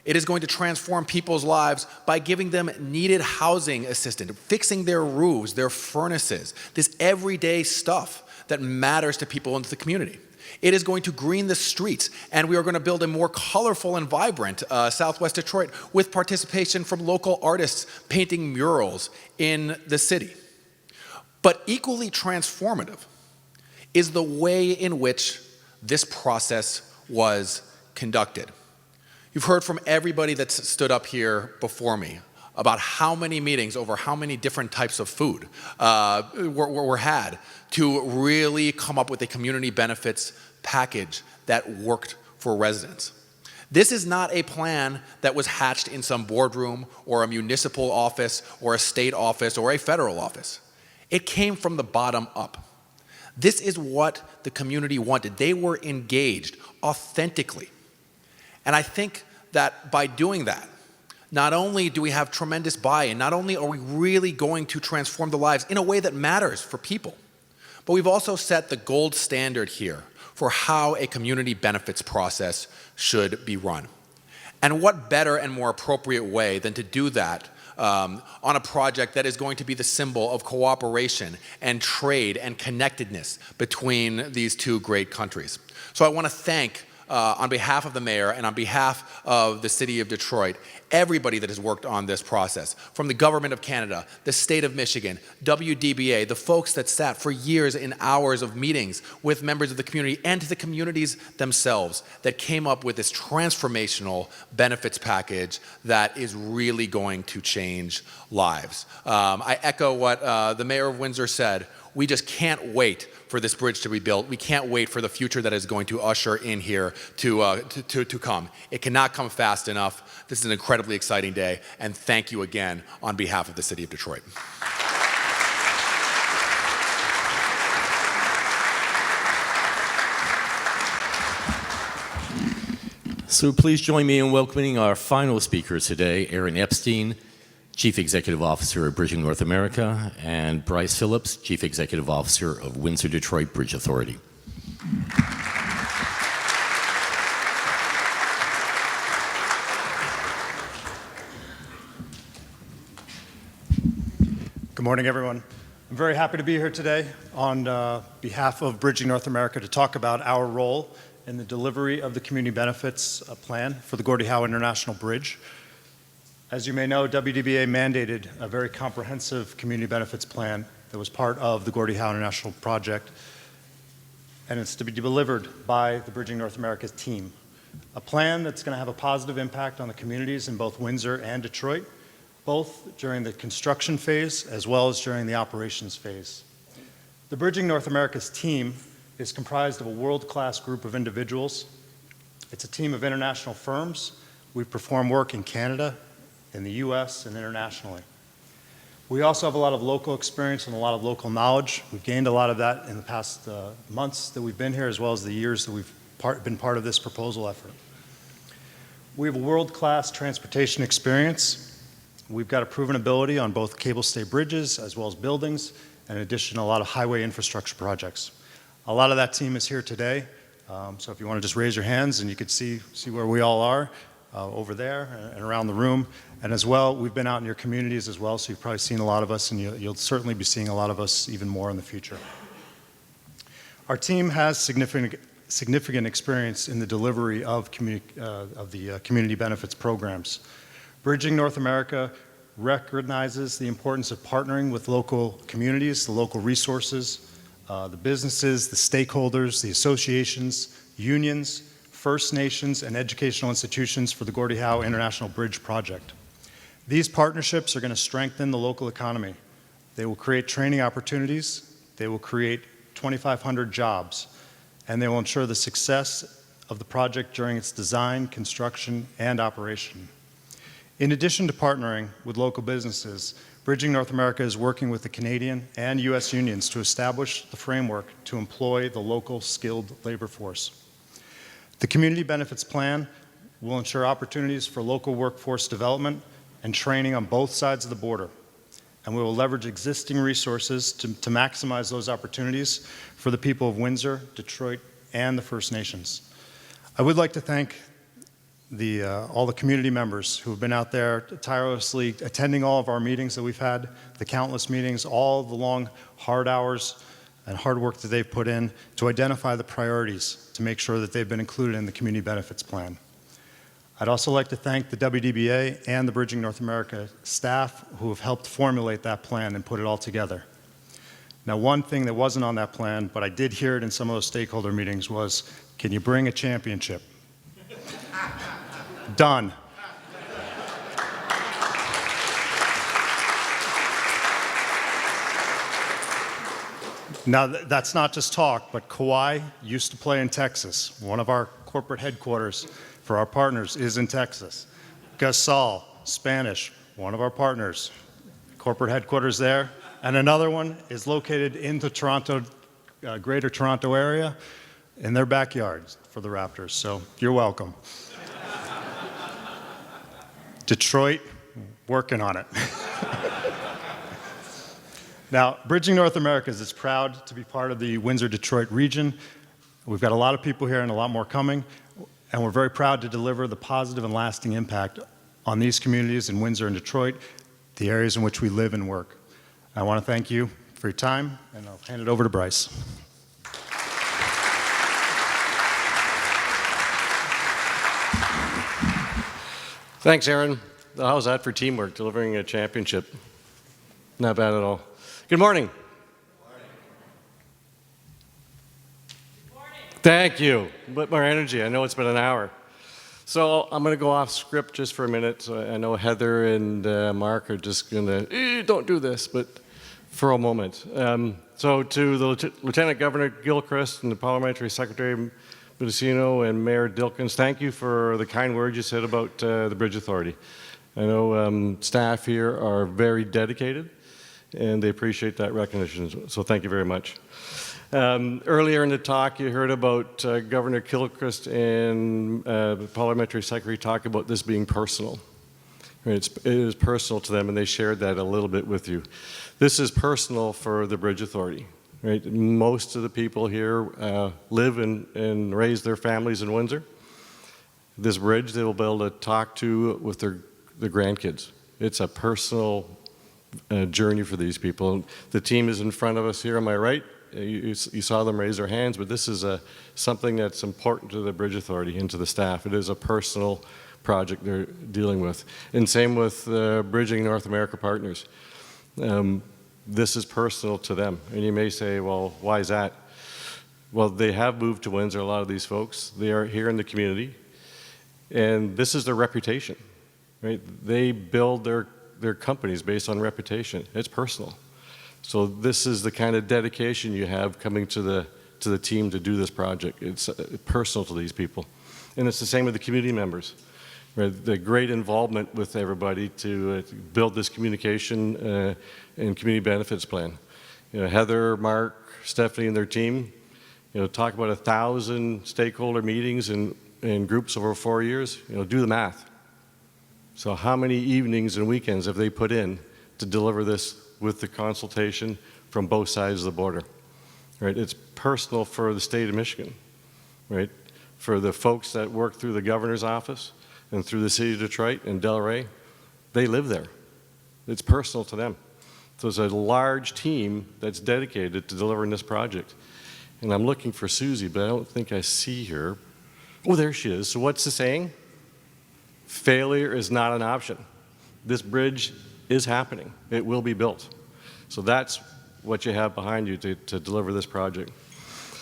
it is going to transform people's lives by giving them needed housing assistance, fixing their roofs, their furnaces, this everyday stuff that matters to people in the community. It is going to green the streets, and we are going to build a more colorful and vibrant Southwest Detroit with participation from local artists painting murals in the city. But equally transformative is the way in which this process was conducted. You've heard from everybody that's stood up here before me about how many meetings over how many different types of food were had to really come up with a community benefits package that worked for residents. This is not a plan that was hatched in some boardroom or a municipal office or a state office or a federal office. It came from the bottom up. This is what the community wanted. They were engaged authentically. And I think that by doing that, not only do we have tremendous buy-in, not only are we really going to transform the lives in a way that matters for people, but we've also set the gold standard here for how a community benefits process should be run. And what better and more appropriate way than to do that on a project that is going to be the symbol of cooperation and trade and connectedness between these two great countries. So I want to thank, on behalf of the mayor and on behalf of the City of Detroit, everybody that has worked on this process, from the government of Canada, the state of Michigan, W Dba, the folks that sat for years in hours of meetings with members of the community and to the communities themselves that came up with this transformational benefits package that is really going to change lives. I echo what the mayor of Windsor said. We just can't wait for this bridge to be built. We can't wait for the future that is going to usher in here to come. It cannot come fast enough. This is an incredibly exciting day, and thank you again on behalf of the City of Detroit.
So please join me in welcoming our final speakers today, Aaron Epstein, Chief Executive Officer of Bridging North America, and Bryce Phillips, Chief Executive Officer of Windsor Detroit Bridge Authority.
Good morning, everyone. I'm very happy to be here today on behalf of Bridging North America to talk about our role in the delivery of the community benefits plan for the Gordie Howe International Bridge. As you may know, WDBA mandated a very comprehensive community benefits plan that was part of the Gordie Howe International Project, and it's to be delivered by the Bridging North America's team. A plan that's going to have a positive impact on the communities in both Windsor and Detroit, both during the construction phase as well as during the operations phase. The Bridging North America's team is comprised of a world-class group of individuals. It's a team of international firms. We perform work in Canada, in the US, and internationally. We also have a lot of local experience and a lot of local knowledge. We've gained a lot of that in the past months that we've been here, as well as the years that we've been part of this proposal effort. We have a world-class transportation experience. We've got a proven ability on both cable-stay bridges as well as buildings, and in addition, a lot of highway infrastructure projects. A lot of that team is here today, so if you want to just raise your hands and you could see where we all are over there and around the room. And as well, we've been out in your communities as well, so you've probably seen a lot of us, and you'll certainly be seeing a lot of us even more in the future. Our team has significant experience in the delivery of the community benefits programs. Bridging North America recognizes the importance of partnering with local communities, the local resources, the businesses, the stakeholders, the associations, unions, First Nations, and educational institutions for the Gordie Howe International Bridge project. These partnerships are going to strengthen the local economy. They will create training opportunities, they will create 2,500 jobs, and they will ensure the success of the project during its design, construction, and operation. In addition to partnering with local businesses, Bridging North America is working with the Canadian and US unions to establish the framework to employ the local skilled labor force. The Community Benefits Plan will ensure opportunities for local workforce development and training on both sides of the border, and we will leverage existing resources to maximize those opportunities for the people of Windsor, Detroit, and the First Nations. I would like to thank all the community members who have been out there tirelessly attending all of our meetings that we've had, the countless meetings, all the long, hard hours and hard work that they've put in to identify the priorities to make sure that they've been included in the Community Benefits Plan. I'd also like to thank the W Dba and the Bridging North America staff who have helped formulate that plan and put it all together. Now, one thing that wasn't on that plan, but I did hear it in some of those stakeholder meetings, was, can you bring a championship? Done. Now, that's not just talk, but Kauai used to play in Texas. One of our corporate headquarters for our partners is in Texas. Gasol, Spanish, one of our partners, corporate headquarters there. And another one is located in the Toronto, greater Toronto area, in their backyard for the Raptors. So you're welcome. Detroit, working on it. Now, Bridging North America is proud to be part of the Windsor-Detroit region. We've got a lot of people here and a lot more coming, and we're very proud to deliver the positive and lasting impact on these communities in Windsor and Detroit, the areas in which we live and work. I want to thank you for your time, and I'll hand it over to Bryce.
Thanks, Aaron. How's that for teamwork, delivering a championship? Not bad at all. Good morning. Good morning. Thank you. A bit more energy. I know it's been an hour. So I'm going to go off script just for a minute. So I know Heather and Mark are just going to, don't do this, but for a moment. So to the Lieutenant Governor Gilchrist and the Parliamentary Secretary Mendocino and Mayor Dilkins, thank you for the kind words you said about the Bridge Authority. I know staff here are very dedicated, and they appreciate that recognition, so thank you very much. Earlier in the talk, you heard about Governor Gilchrist and the Parliamentary Secretary talk about this being personal. Right, it is personal to them, and they shared that a little bit with you. This is personal for the Bridge Authority. Right? Most of the people here live and raise their families in Windsor. This bridge they will be able to talk to with their grandkids. It's a personal journey for these people. The team is in front of us here on my right. You saw them raise their hands, but this is something that's important to the Bridge Authority and to the staff. It is a personal project they're dealing with. And same with Bridging North America Partners. This is personal to them. And you may say, well, why is that? Well, they have moved to Windsor, a lot of these folks. They are here in the community. And this is their reputation, right? They build their companies based on reputation. It's personal. So this is the kind of dedication you have coming to to the team to do this project. It's personal to these people. And it's the same with the community members. Right? The great involvement with everybody to build this communication and community benefits plan. You know, Heather, Mark, Stephanie, and their team, you know, talk about 1,000 stakeholder meetings in groups over 4 years. You know, do the math. So how many evenings and weekends have they put in to deliver this with the consultation from both sides of the border? Right? It's personal for the state of Michigan, right? For the folks that work through the governor's office and through the city of Detroit and Delray, they live there. It's personal to them. So it's a large team that's dedicated to delivering this project. And I'm looking for Susie, but I don't think I see her. Oh, there she is. So what's the saying? Failure is not an option. This bridge is happening. It will be built. So that's what you have behind you to deliver this project.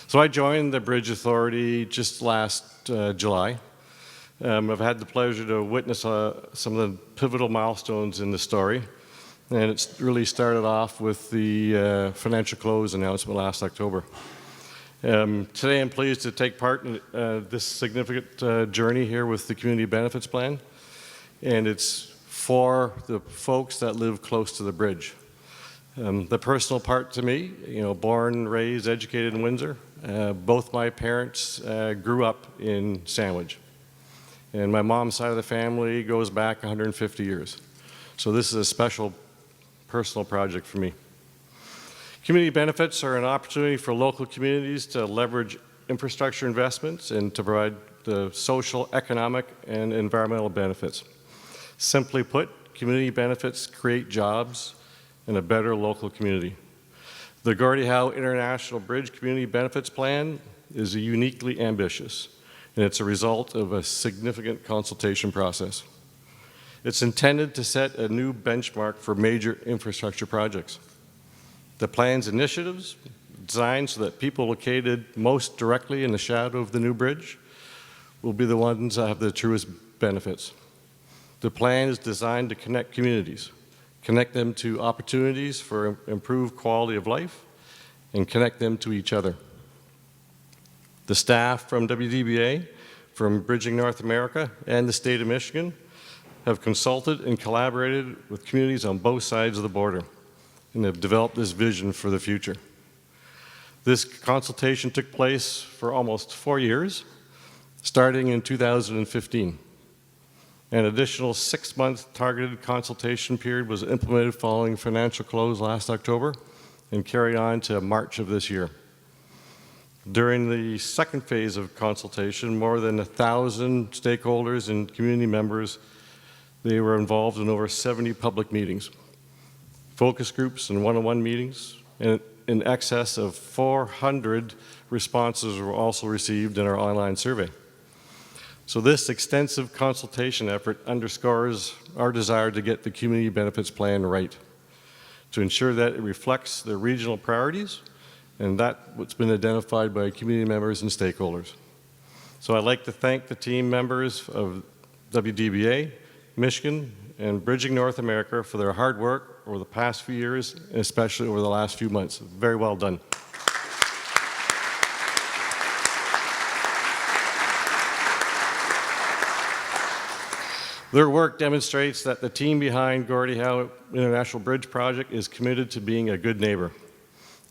So I joined the Bridge Authority just last July. I've had the pleasure to witness some of the pivotal milestones in the story. And it's really started off with the financial close announcement last October. Today I'm pleased to take part in this significant journey here with the Community Benefits Plan. And it's for the folks that live close to the bridge. The personal part to me, you know, born, raised, educated in Windsor. Both my parents grew up in Sandwich. And my mom's side of the family goes back 150 years. So this is a special personal project for me. Community benefits are an opportunity for local communities to leverage infrastructure investments and to provide the social, economic, and environmental benefits. Simply put, community benefits create jobs in a better local community. The Gordie Howe International Bridge Community Benefits Plan is uniquely ambitious, and it's a result of a significant consultation process. It's intended to set a new benchmark for major infrastructure projects. The plan's initiatives, designed so that people located most directly in the shadow of the new bridge, will be the ones that have the truest benefits. The plan is designed to connect communities, connect them to opportunities for improved quality of life, and connect them to each other. The staff from W Dba, from Bridging North America, and the state of Michigan have consulted and collaborated with communities on both sides of the border and have developed this vision for the future. This consultation took place for almost 4 years, starting in 2015. An additional 6-month targeted consultation period was implemented following financial close last October and carried on to March of this year. During the second phase of consultation, more than 1,000 stakeholders and community members, they were involved in over 70 public meetings, focus groups and one-on-one meetings, and in excess of 400 responses were also received in our online survey. So this extensive consultation effort underscores our desire to get the community benefits plan right, to ensure that it reflects the regional priorities and that what's been identified by community members and stakeholders. So I'd like to thank the team members of W Dba, Michigan, and Bridging North America for their hard work over the past few years, and especially over the last few months. Very well done. Their work demonstrates that the team behind Gordie Howe International Bridge project is committed to being a good neighbor.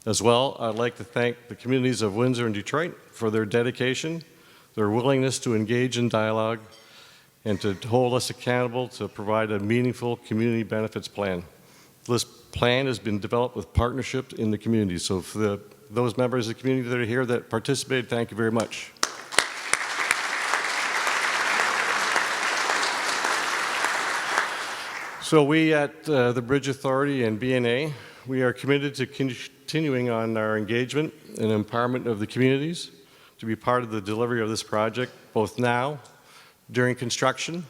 As well, I'd like to thank the communities of Windsor and Detroit for their dedication, their willingness to engage in dialogue, and to hold us accountable to provide a meaningful community benefits plan. This plan has been developed with partnership in the community. So for those members of the community that are here that participated, thank you very much. So we at the Bridge Authority and BNA, we are committed to continuing on our engagement and empowerment of the communities to be part of the delivery of this project, both now, during construction,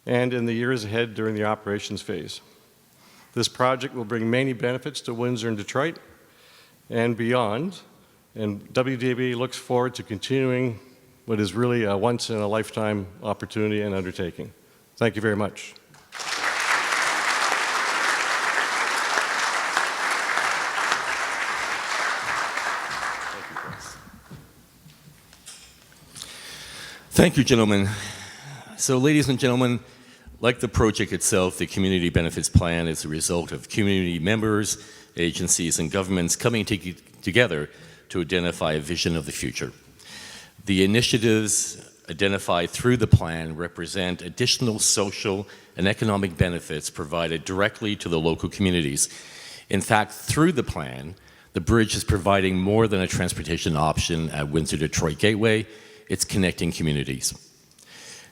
and in the years ahead during the operations phase. This project will bring many benefits to Windsor and Detroit and beyond, and W Dba looks forward to continuing what is really a once-in-a-lifetime opportunity and undertaking. Thank you very much.
Thank you, gentlemen. So, ladies and gentlemen, like the project itself, the Community Benefits Plan is a result of community members, agencies, and governments coming together to identify a vision of the future. The initiatives identified through the plan represent additional social and economic benefits provided directly to the local communities. In fact, through the plan, the bridge is providing more than a transportation option at Windsor-Detroit Gateway. It's connecting communities.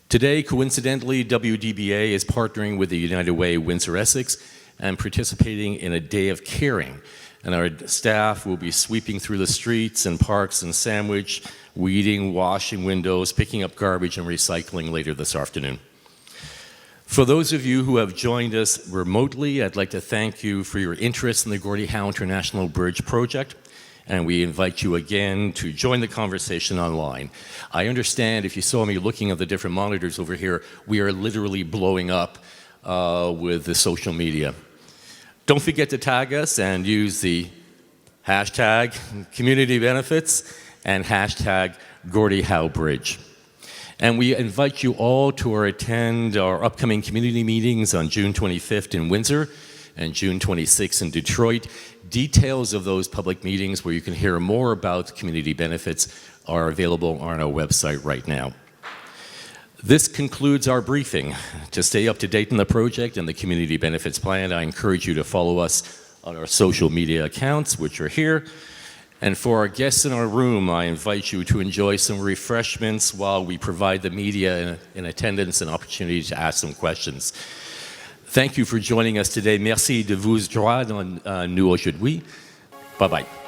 Today, coincidentally, W Dba is partnering with the United Way Windsor-Essex and participating in a day of caring. And our staff will be sweeping through the streets and parks in Sandwich, weeding, washing windows, picking up garbage, and recycling later this afternoon. For those of you who have joined us remotely, I'd like to thank you for your interest in the Gordie Howe International Bridge project, and we invite you again to join the conversation online. I understand if you saw me looking at the different monitors over here, we are literally blowing up with the social media. Don't forget to tag us and use the hashtag community benefits and hashtag Gordie Howe Bridge. And we invite you all to attend our upcoming community meetings on June 25th in Windsor and June 26th in Detroit. Details of those public meetings where you can hear more about community benefits are available on our website right now. This concludes our briefing. To stay up to date on the project and the Community Benefits Plan, I encourage you to follow us on our social media accounts, which are here. And for our guests in our room, I invite you to enjoy some refreshments while we provide the media in attendance an opportunity to ask some questions. Thank you for joining us today. Merci de vous joindre nous aujourd'hui. Bye-bye.